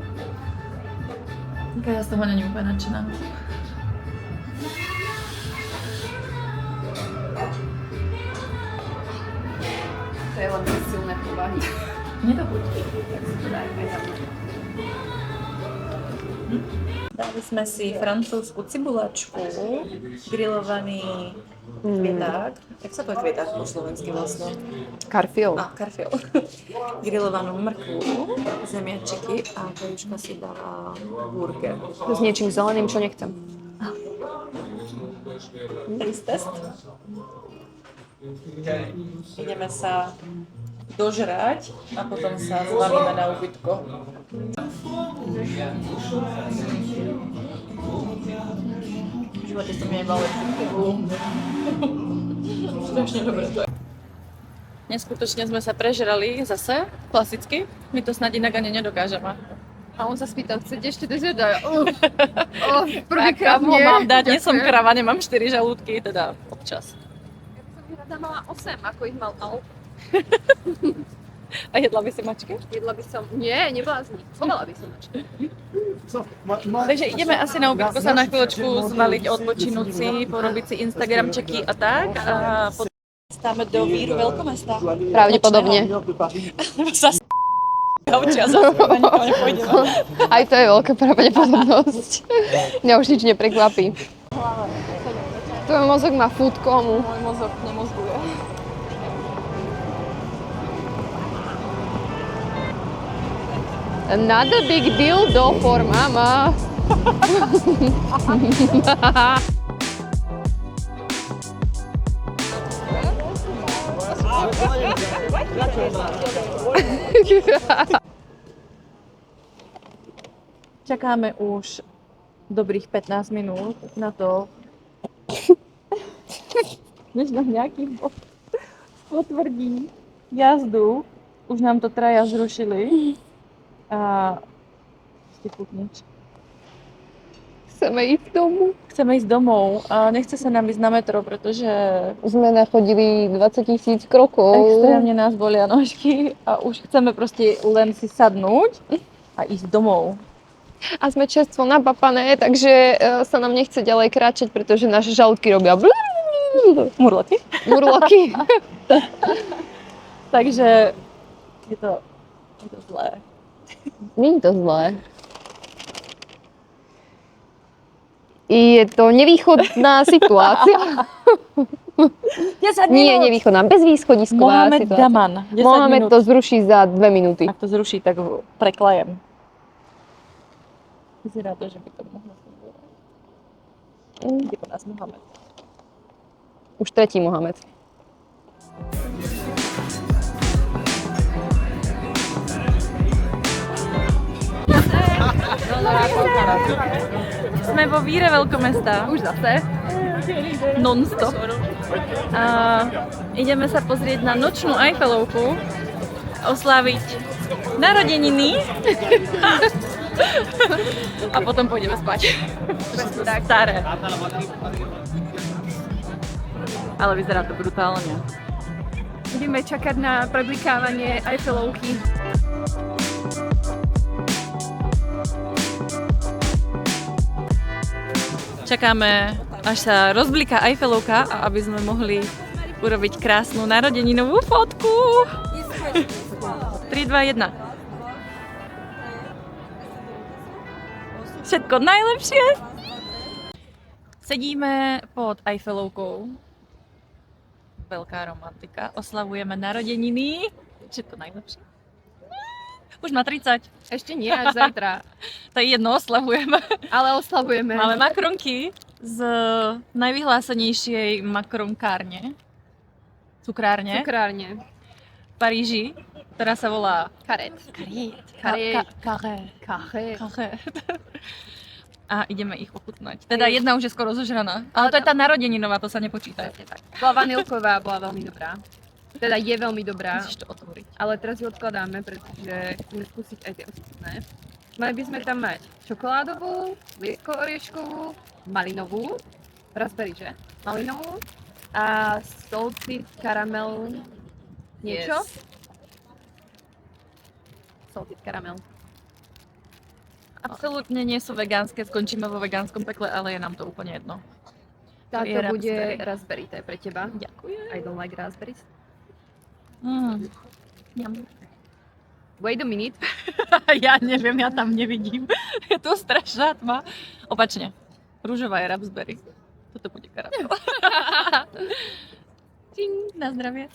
Ja z toho není úplne nadšená.
To je len silné povahy.
Mne to chutí, tak si to dajme. Dali sme si francúzsku cibulačku, grillovaný kvieták. Jak sa povie kvieták po slovensky vlastne?
Karfil.
Karfil. Grillovanú mrkvu, zemiačiky a Kajuška si dala burger.
S niečím zeleným, čo nechcem.
Test. Ideme sa dožrať a potom sa zvalíme na ubytko. V živote som nebala strašne dobre to je. Neskutočne sme sa prežrali zase, klasicky. My to snad inak ani nedokážeme.
A on sa spýtal, chcete ešte dezert? A ja,
Prvýkrát ho mám dať, nie som krava, nemám 4 žalúdky, teda občas.
Ja by som rada mala 8, ako ich mal Al.
A jedla by si mačky?
Jedla by som... Nie, neblázni. Povedala by som mačky.
Takže ideme asi na ubytko sa na chvíľočku zvaliť, odpočinúť si, porobiť si Instagramčeky a tak. A Stáme do Víru veľkomesta.
Pravdepodobne.
Sa a zase nikam nepôjdeme.
Aj to je veľká pravdepodobnosť. Mňa už nič neprekvapí. Tvoj mozog má food komu.
Môj mozog nemozguje.
Not a big deal though for mama.
Čakáme už dobrých 15 minút na to, než nám nejaký potvrdí jazdu. Už nám to traja zrušili a ste nič.
Chceme ísť domov.
Chceme ísť domov a nechce sa nám ísť na metro, pretože
Sme nachodili 20 000 krokov.
extrémne nás bolia nožky a už chceme proste len si sadnúť a ísť domov.
A sme čerstvo napapané, takže sa nám nechce ďalej kráčať, pretože naše žalúdky robia
Murloky.
murloky.
Takže je to zlé.
Nie je to zlé. Je to nevýchodná situácia.
10
Nie, nevýchodná, bezvýchodisková
Mohamed
situácia.
Daman. 10
Mohamed
minút.
to zruší za 2 minúty.
Ak to zruší, tak preklajem. Vyzerá to, že by to mohlo fungovat. Je po nás Mohamed.
Už tretí Mohamed.
Jsme vo Víre veľkomesta. Už zase. Non-stop. A ideme sa pozrieť na nočnú Eiffelovku. Osláviť narodeniny. A potom pôjdeme spať. Tak staré. Ale vyzerá to brutálne.
Budeme čakať na preblikávanie Eiffelovky.
Čakáme, až sa rozbliká Eiffelovka a aby sme mohli urobiť krásnu narodeninovú fotku. 3, 2, 1. Všetko najlepšie. Sedíme pod Eiffelovkou. Veľká romantika. Oslavujeme narodeniny. Všetko najlepšie. Už má 30.
Ešte nie, až zajtra.
To je jedno, oslavujeme.
Ale oslavujeme.
Máme makronky z najvyhlásenejšej makronkárne, cukrárne
Cukrárne.
v Paríži, ktorá sa volá
Karet.
Carré.
Karet.
A ideme ich ochutnať. Teda jedna už je skoro zožraná. Ale to je tá narodeninová, to sa nepočíta.
Bola vanilková, bola veľmi dobrá. Teda je veľmi dobrá,
Musíš to otvoriť.
ale teraz ju odkladáme, pretože chceme skúsiť aj tie ostatné. Mali by sme tam mať čokoládovú, liesko-orieškovú, malinovú, raspberry, že? Malinovú a salted caramel niečo?
Yes.
Salted caramel.
Absolútne nie sú vegánske, skončíme vo vegánskom pekle, ale je nám to úplne jedno.
Táto
je
bude
raspberry.
raspberry, to je pre teba.
Ďakujem.
I don't like raspberries.
Ňam.
Wait a minute.
Ja neviem, ja tam nevidím. Je to strašná tma. Opačne. Rúžová je raspberry. Toto bude karamel. Čing, na zdravie.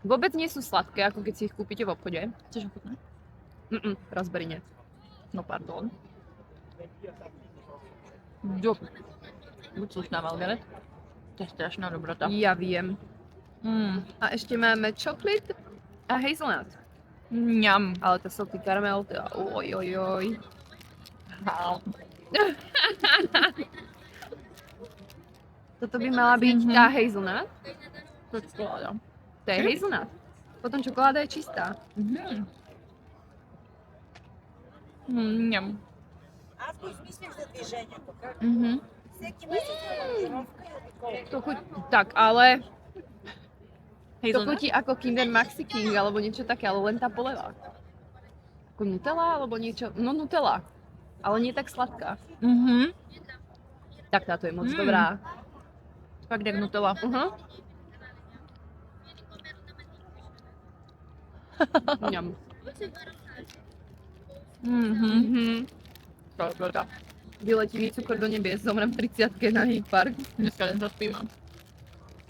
Vôbec nie sú sladké, ako keď si ich kúpite v obchode.
Chceš ochutnať?
Raspberry nie.
No pardon. Jo. Buď slušná, Margaret. To je strašná dobrota.
Ja viem. A ešte máme chocolate a hazelnut.
Ňam.
Ale to salty caramel, to oj. Toto by mala byť tá hazelnut.
To je čokoláda.
To je hazelnut. Potom čokoláda je čistá.
Ňam.
To chuť, tak, ale to
Hazelnut?
chutí ako Kinder Maxi King alebo niečo také, ale len tá poleva. Ako Nutella alebo niečo, no Nutella.
Ale nie tak sladká.
Mhm.
Tak táto je moc dobrá.
Fakt jak Nutella.
Ňam.
To je veľká.
Vyletí mi cukor do nebies, zomrem v 30-ke na infarkt.
Dneska nezaspívam.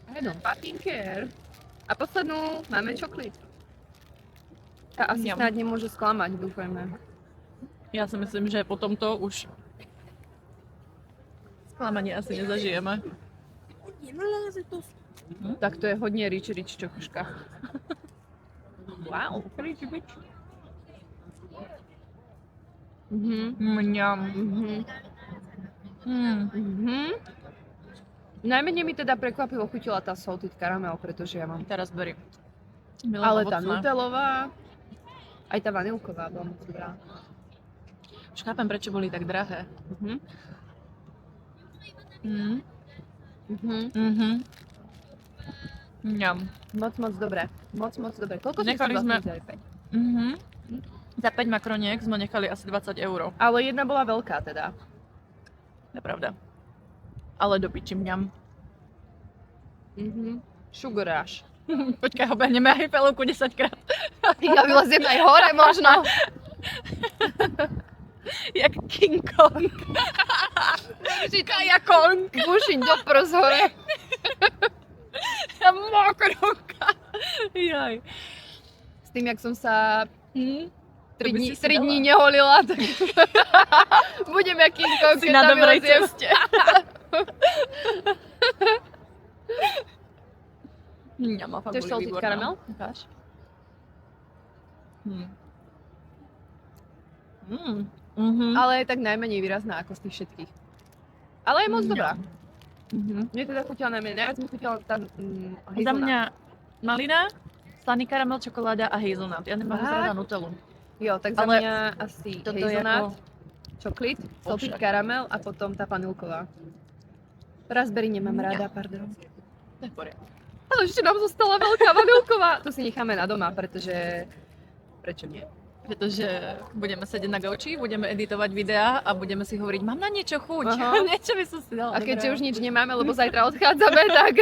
I don't fucking care. A poslednú máme čoklit. A asi
Ňam.
snáď nemôže sklamať, dúfajme.
Ja si myslím, že po tomto už sklamanie asi nezažijeme.
Tak to je hodně rich čokuška.
Wow, rich.
Mňam. Najmenej mi teda prekvapilo chutila tá salted caramel, pretože ja mám.
Teraz beriem.
Ale tá nutelová, aj tá vanilková bola moc dobrá.
Už chápem, prečo boli tak drahé. Ňam.
Moc dobré. Moc dobré. Koľko
Nechali sme-
vzali 5?
Za 5 makroniek sme nechali asi 20 €.
Ale jedna bola veľká teda.
To je pravda. Ale do piči mňam.
Sugar rush.
Počkaj, obehneme aj pelovku 10 krát.
Ja vyleziem aj hore možno.
Jak King Kong. Kaja Kong.
Bušiň do prs hore.
Mokronka. Jaj.
S tým, jak som sa 3
by si si
dní
dala.
neholila, tak budem jak King Kong,
Si
keď
na
tam
dobrej
vyleziem.
ceste. Ňama, fakt
Chceš
boli
salted
výborné.
caramel?
Ukáž.
Ale je tak najmenej výrazná ako z tých všetkých. Ale je moc dobrá. Mne teda chutila najmenej. Najviac mi chutila tá
Za
hazelnut.
mňa malina, slaný karamel, čokoláda a hazelnut. Ja nemám
Fakt?
zrada Nutellu.
Jo, tak za
Ale
mňa asi
toto je
hazelnut,
ako-
čoklit, salted
Ovšak.
caramel a potom tá vanilková. Raspberry nemám rada, pardon.
To je v poriadku.
Ale ešte nám zostala veľká vanilková. To si necháme na doma, pretože... Prečo nie?
Pretože budeme sedieť na gauči, budeme editovať videá a budeme si hovoriť, mám na niečo chuť.
Aha.
Niečo by som si dala.
A keďže
dobré.
už nič nemáme, lebo zajtra odchádzame, tak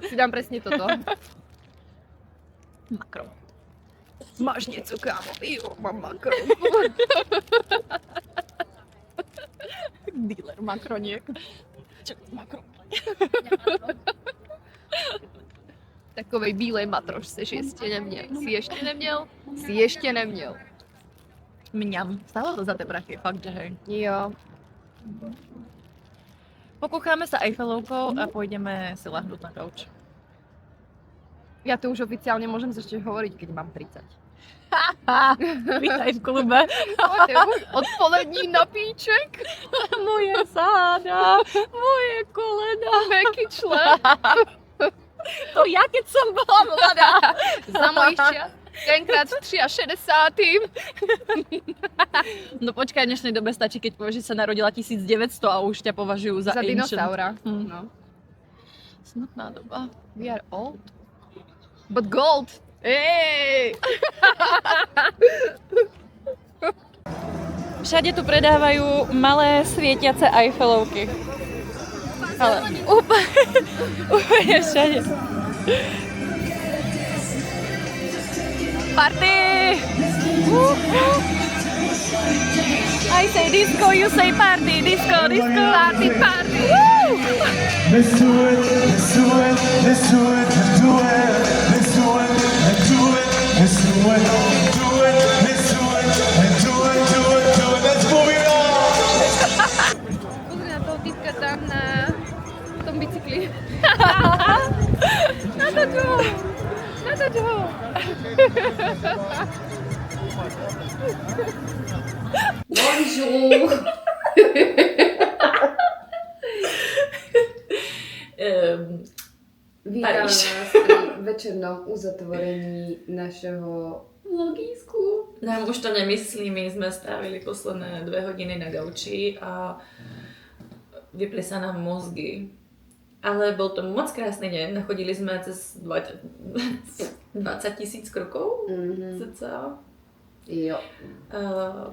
si dám presne toto.
Makro.
Máš niečo, kámo? Jo, mám makro.
Dealer makroniek. Čo makro?
Takovej bílej matroš si ještě neměl. Si ještě neměl.
Mňam. Stálo to za tie prachy, fakt, že hej.
Jo.
Pokúcháme sa Eiffelovkou a pôjdeme si lahnúť na gauč.
Ja to už oficiálne môžem začať hovoriť, keď mám 30.
Vítaj v klube.
Poďte, odpolední napíček,
Moje záda, moje kolena.
meký člen.
To ja, keď som bola mladá.
Za mojich čias. Tenkrát v 63.
No počkaj, v dnešnej dobe stačí, keď povieš, že sa narodila 1900 a už ťa považujú za
Za
ancient.
dinosaura.
Hm.
No.
Smutná doba.
We are old. But gold. Ej!
Všade tu predávajú malé svietiace Eiffelovky. Ale úplne všade. Party! I say disco, you say party. Disco, disco. Party, party.
Let's do it, let's do it, let's do it, let's do it, let's do it, let's do it, let's do it, do it, let's do it, let's do it, do it, do it, let's move it on.
Pozri na toho týpka tam na tom bicykli. Na to čo? Bonjour. Vítáme
Paríž.
vás pri večernom uzatvorení našeho vlogísku.
Nám už to nemyslí, my sme strávili posledné 2 hodiny na gauči a vypli sa nám mozgy. Ale bol to moc krásny deň, nachodili sme cez 20 000 krokov, cca.
Jo.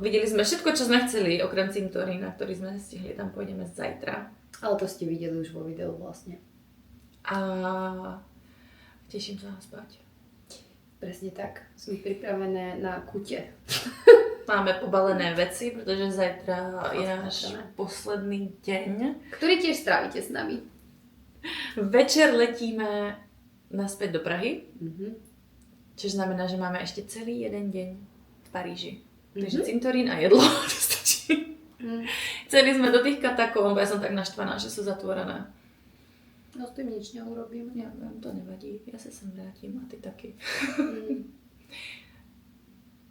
Videli sme všetko, čo sme chceli, okrem cintorína, ktorý sme nestihli, tam pôjdeme zajtra.
Ale to ste videli už vo videu vlastne.
A teším sa spať.
Presne tak. Sme pripravené na kute.
Máme pobalené veci, pretože zajtra je náš posledný deň.
Ktorý tiež strávite s nami.
Večer letíme naspäť do Prahy,
Mhm.
čo znamená, že máme ešte celý jeden deň v Paríži. Takže cintorín a jedlo, to stačí. Chceli sme do tých katakomb, ja som tak naštvaná, že sú zatvorené.
No s tým nič neurobím.
Ja viem, to nevadí, ja sa sem vrátim a ty taky.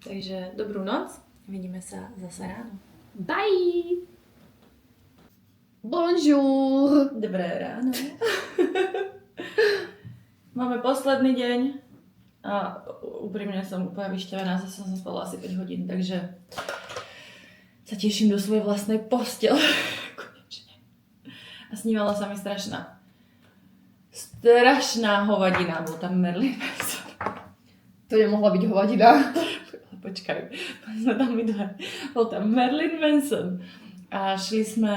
Takže dobrú noc, vidíme sa zase ráno.
Bye! Bonjour!
Dobré ráno. Máme posledný deň a úprimne som úplne vyšťavená, zase som spala asi 5 hodín, takže sa teším do svojej vlastnej postele. Konečne. A snívala sa mi strašná hovadina, bol tam Marilyn Manson.
To nemohla byť hovadina.
Počkaj, sme tam my dve. Bol tam Marilyn Manson a šli sme,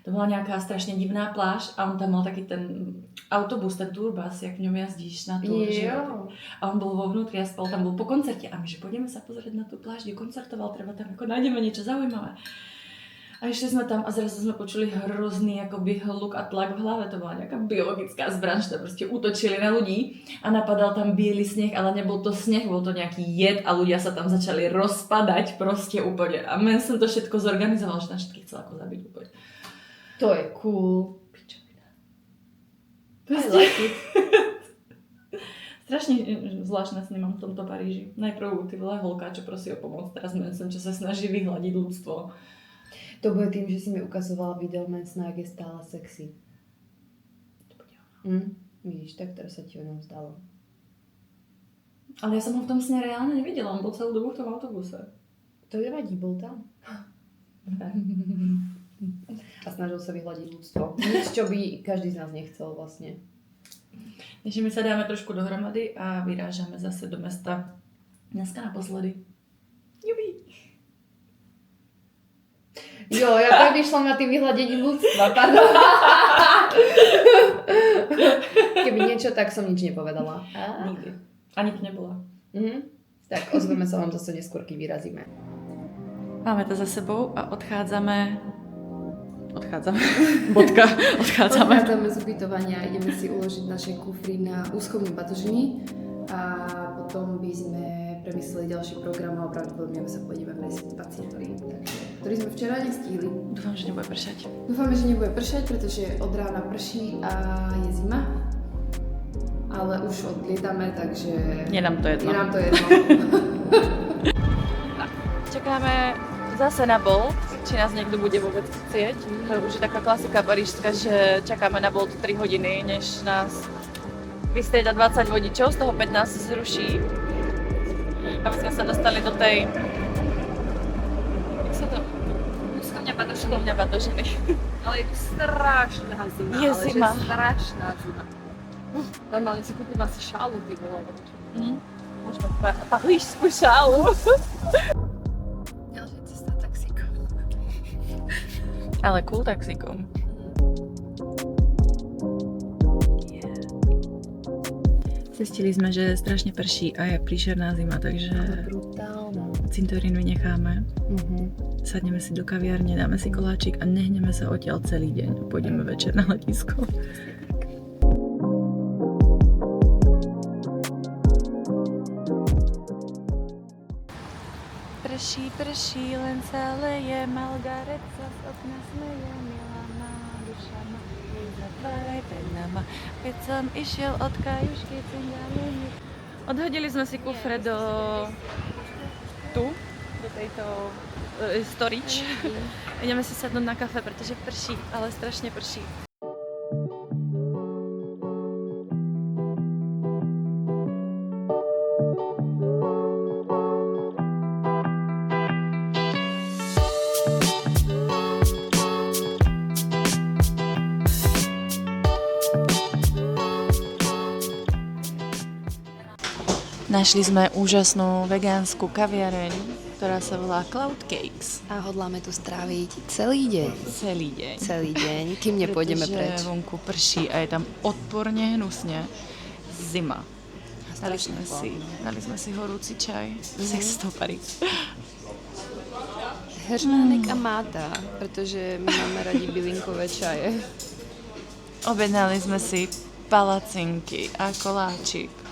to bola nejaká strašne divná pláž a on tam mal taký ten autobus, ten turbus, jak v ňom jazdíš na túr. A on bol vo vnútri a spal tam, bol po koncerte a my, že pôjdeme sa pozrieť na tú pláž, kde koncertoval, treba tam ako nájdeme niečo zaujímavé. A išli sme tam a zrazu sme počuli hrozný akoby hluk a tlak v hlave, to bola nejaká biologická zbraň, že proste útočili na ľudí a napadal tam biely sneh, ale nebol to sneh, bol to nejaký jed a ľudia sa tam začali rozpadať proste úplne. A Manson to všetko zorganizoval, že tam všetkých chcel ako zabiť úplne.
To je cool.
I like it. Strašne zvláštne sny mám v tomto Paríži. Najprv ty vole holka, čo prosí o pomoc, teraz Manson, čo sa snaží vyhľadiť ľudstvo.
To bude tým, že si mi ukazovala video Mansona, jak je stále sexy. Vidíš, tak teraz sa ti o ňom zdalo.
Ale ja som ho v tom sne reálne nevidela, on bol celú dobu v tom autobuse.
To nevadí, bol tam. A snažil sa vyhľadiť ľudstvo. Nič, čo by každý z nás nechcel vlastne.
Takže my sa dáme trošku dohromady a vyrážame zase do mesta. Dneska naposledy. Jubi.
Jo, ja premýšľam na tým vyhľadením ľudstva, pardon. Keby niečo, tak som nič nepovedala.
Nikdy. Ani to nebola.
Tak ozveme sa vám zase neskôr, keď vyrazíme.
Máme to za sebou a odchádzame. Bodka. Odchádzame
z ubytovania, ideme si uložiť naše kufry na úschovné batožiny a potom by sme premysleli ďalší program a pravdepodobne sa pôjdeme prespať cintorín, ktorý sme včera nestihli.
Dúfam, že nebude pršať.
Dúfame, že nebude pršať, pretože od rána prší a je zima. Ale už odlietame, takže...
Je nám to jedno. Čakáme zase na Bolt, či nás niekto bude vôbec chcieť. To je už taká klasika parížska, že čakáme na Bolt 3 hodiny, než nás vystrieda 20 vodičov, z toho 15 zruší. Aby sme sa dostali do tej... Jak sa to... Úschovňa batožiny.
Ale je to strašná zima.
Je zima.
Strašná zima. Normálne si kúpim asi šálu, ty vole.
Môžeme parížskú šálu.
Ďalšia cesta taxíkom.
Ale cool taxíkom. Zistili sme, že strašne prší a je príšerná zima, takže
Brutálna.
cintorín vynecháme. Sadneme si do kaviárne, dáme si koláčik a nehneme sa odtiaľ celý deň. Pôjdeme večer na letisko. Prší, len sa leje, Margaret sa z okna smeje, milá má duša ma, zatváraj pred nama. Keď som išiel od kajušky, cingalení. Odhodili sme si kufre do tejto storage. Ideme si sadnúť na kafe, pretože prší, ale strašne prší. Našli sme úžasnú vegánsku kaviareň, ktorá sa volá Cloud Cakes.
A hodláme tu stráviť celý deň.
Celý deň.
Celý deň, kým nepôjdeme preč.
Pretože vonku prší a je tam odporne hnusne. Zima. Dali sme si horúci čaj. Jak sa to parí.
Heřmánek a máta, pretože my máme radi bylinkové čaje.
Objednali sme si palacinky a koláčik.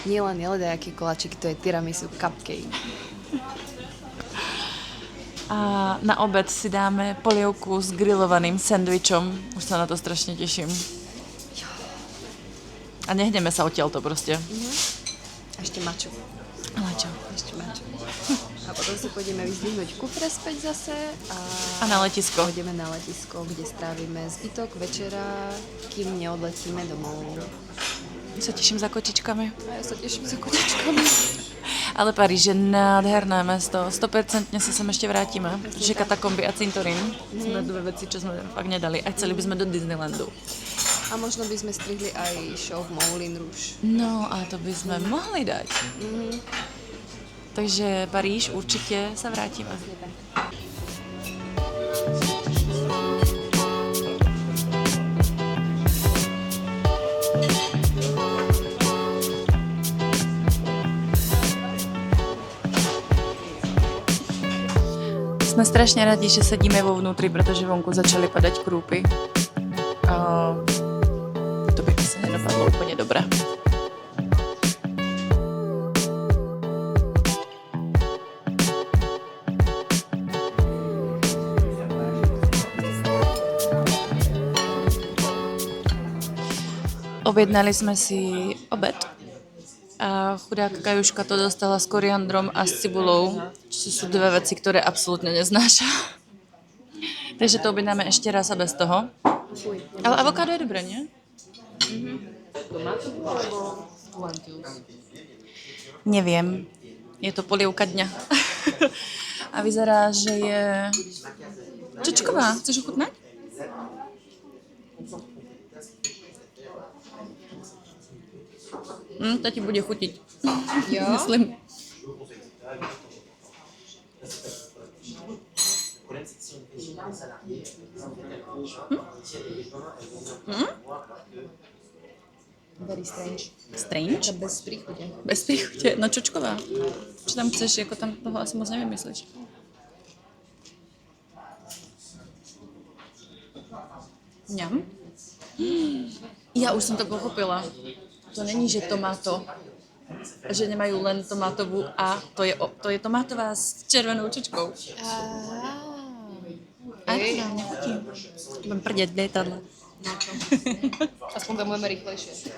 Nie len jaký koláčik, to je tiramisu cupcake.
A na obed si dáme polievku s grillovaným sendvičom. Už sa na to strašne teším. A nehneme sa odtiaľto proste.
A ešte mačo.
Mačo.
Ešte mačo. A potom si pôjdeme vyzdvihnúť kufre späť zase
A na letisko.
pôjdeme na letisko, kde strávime zbytok večera, kým neodletíme domov.
Sa teším za kočičkami.
A ja sa teším za kočičkami.
Ale Paríž je nádherné mesto. 100% sa sem ešte vrátime. Že katakomby a cintorín. Sme dve veci, čo sme fakt nedali. A chceli by sme do Disneylandu.
A možno by sme strihli aj show v Moulin Rouge.
No a to by sme mohli dať. Takže Paríž určite sa vrátime. Sme strašne radi, že sedíme vo vnútri, pretože vonku začali padať krúpy. To by asi nedopadlo úplne dobre. Objednali sme si obed a chudák Kajuška to dostala s koriandrom a s cibulou, čo sú dve veci, ktoré absolútne neznáša. Takže to objednáme ešte raz a bez toho. Ale avokádo je dobré, nie? Neviem. Je to polievka dňa. A vyzerá, že je čočková. Chceš ochutnať? To ti bude chutiť.
Jo?
Myslím.
Very strange.
Strange?
Bez príchuťa.
Bez príchute. No čočková. Čo tam chceš? Ako tam toho asi moc nevymyslíš. Ňam. Ja už som to pochopila. To není, že tomato. Že nemajú len tomátovú a to je tomátová s červenou čočkou. Áno, nám nechutí. Budem prdeť v lietadle.
Aspoň tam budeme rýchlejšie.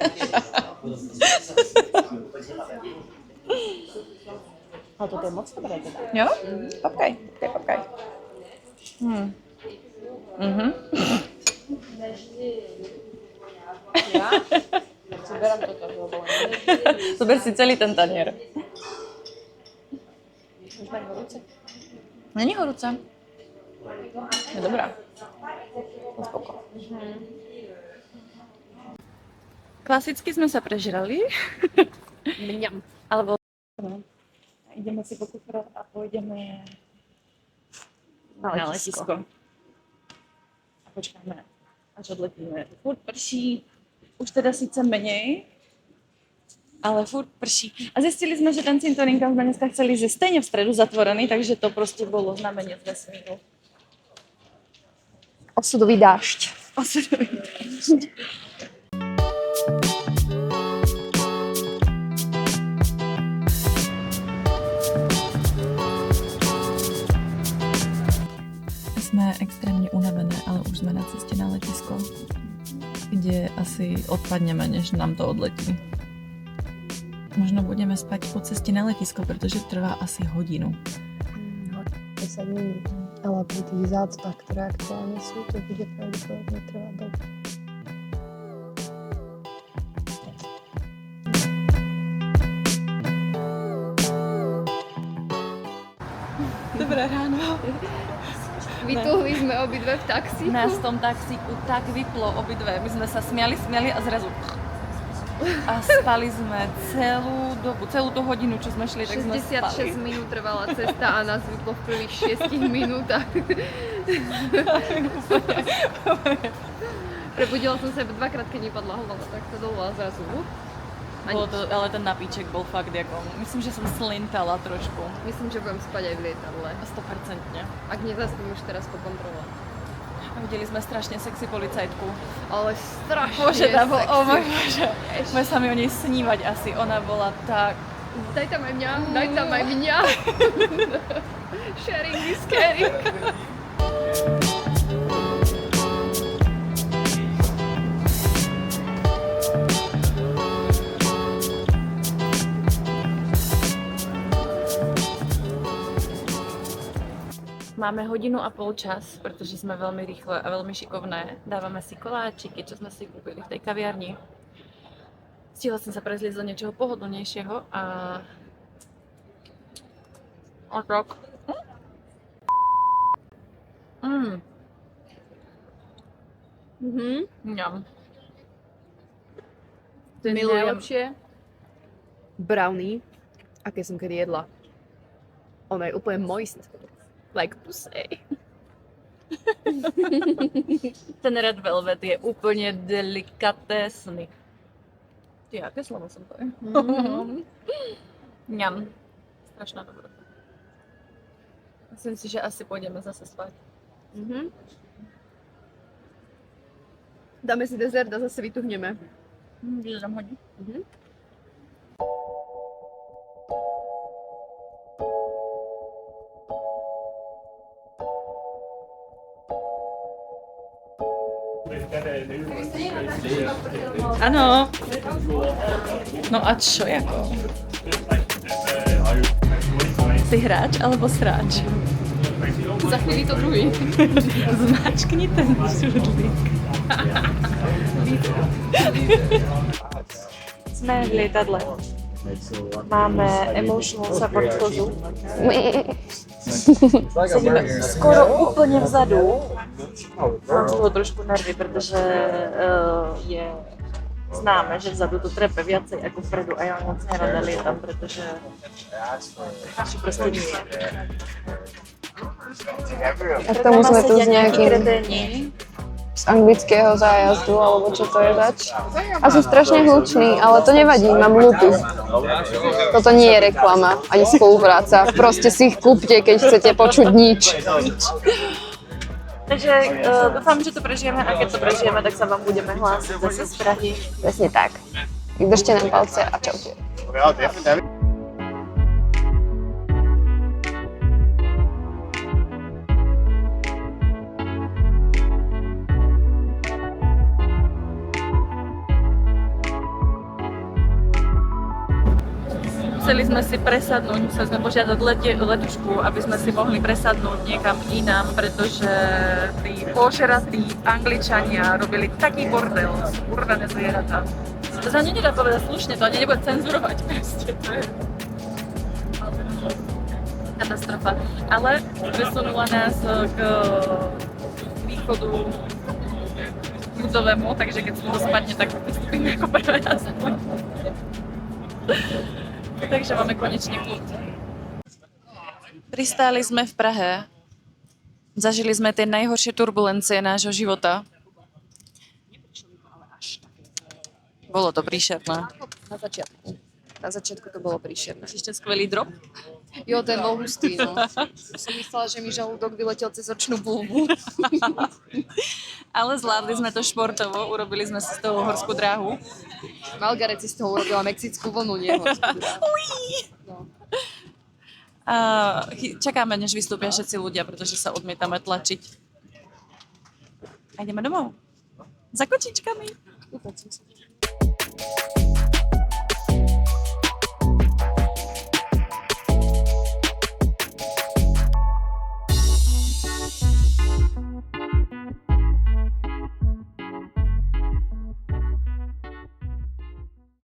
Ale toto je moc dobré teda. Jo? Popkaj.
Ja? Zoberám toto.
Zober si celý ten tanier.
Už mať horúce?
Není horúca. Je dobrá. Spoko. Klasicky sme sa prežrali.
Mňam.
Alebo ideme si pokúfrať a pôjdeme na letisko. A počkáme, až odletíme. Furt prší, už teda síce menej, ale furt prší. A zistili sme, že ten cintorín, kam sme dneska chceli ísť, je stejne v stredu zatvorený, takže to proste bolo znamenie z vesmíru.
Osudový dážď.
Osudový dážď. Sme extrémne unavené, ale už sme na ceste na letisko, kde asi odpadneme, než nám to odletí. Možno budeme spať po ceste na letisko, pretože trvá asi hodinu.
10 minút. Ale pri tých zácpách, ktoré aktuálne sú, to bude pravdepodobne trvať dlho.
Dobré ráno.
Vytuhli sme obidve v taxíku.
Nás v tom taxíku tak vyplo obidve. My sme sa smiali a zrazu A spali sme celú dobu, celú tú hodinu, čo sme šli, tak sme
66
spali.
minút trvala cesta a nás vyplo v prvých 6 minútach. Prebudila som sa dvakrát, keď mi padla hlava takto dolu a zrazu.
Bolo to, ale ten napíček bol fakt ako, myslím, že som slintala trošku.
Myslím, že budem spať aj v lietadle.
100%.
Ak nezaspím už teraz po kontrole.
A videli sme strašne sexy policajtku.
Ale strašne
Bože, tá bol,
sexy.
oh môj Bože. Môžeme sa mi o nej snívať asi, ona bola tak...
Daj tam aj mňa, daj tam aj mňa. Sharing is caring.
Máme hodinu a pol čas, pretože sme veľmi rýchle a veľmi šikovné. Dávame si koláčiky, čo sme si kúpili v tej kaviarni. Stihla som sa prezliecť do niečoho pohodlnejšieho a... Otrok. Ňam. To je
Milujem.
najlepšie.
Brownie, aké som kedy jedla. Ono je úplne moist. Like pussy.
Ten Red Velvet je úplne delikatésny. Ty, aké slovo som to je? Ňam. Strašná dobrota. Myslím si, že asi pôjdeme zase spať.
Dáme si dezert a zase vytuhneme.
Že tam hodí? Áno. No a čo jako? Si hráč alebo sráč?
Za chvíli to druhý.
Zmačkni ten šudlík. Sme v lietadle. Máme emotional support kozu. Sedíme skoro úplne vzadu. Mám z toho trošku nervy, pretože je známe, že vzadu to trepe viacej ako vpredu a ja moc nerada lietam, pretože proste nie.
A k tomu sme tu s nejakým
kreténi.
z anglického zájazdu, alebo čo to je zač. A sú strašne hluční, ale to nevadí, mám Bluetooth. Toto nie je reklama, ani spolupráca. Proste si ich kúpte, keď chcete počuť nič.
Takže dúfam, že to prežijeme a keď to prežijeme, tak sa vám budeme hlásiť zase z Prahy.
Presne tak. Držte nám palce a čaute.
Chceli sme si presadnúť, museli sme požiadať letušku, aby sme si mohli presadnúť niekam inám, pretože tí požeratí Angličania robili taký bordel, urvané zvieratá. To sa ani nedá povedať slušne, to ani nebudem cenzurovať, proste to je katastrofa. Ale presunula nás k východu ľudovému, takže keď sme to spadne, tak vystúpime ako prvé raz. Takže máme konečne kľud. Pristáli sme v Prahe. Zažili sme tie najhoršie turbulencie nášho života. Bolo to príšerné.
Na začiatku. Na začiatku to bolo príšerné.
Ešte skvelý drop.
Jo, ten bol hustý, no. Som myslela, že mi žalúdok vyletel cez očnú bulbu.
Ale zvládli sme to športovo, urobili sme si z toho horskú dráhu.
Margaret si z toho urobila mexickú vlnu, nie horskú dráhu. No.
A čakáme, než vystúpia všetci ľudia, pretože sa odmietame tlačiť. A ideme domov. Za kočičkami.
Úplne som sa.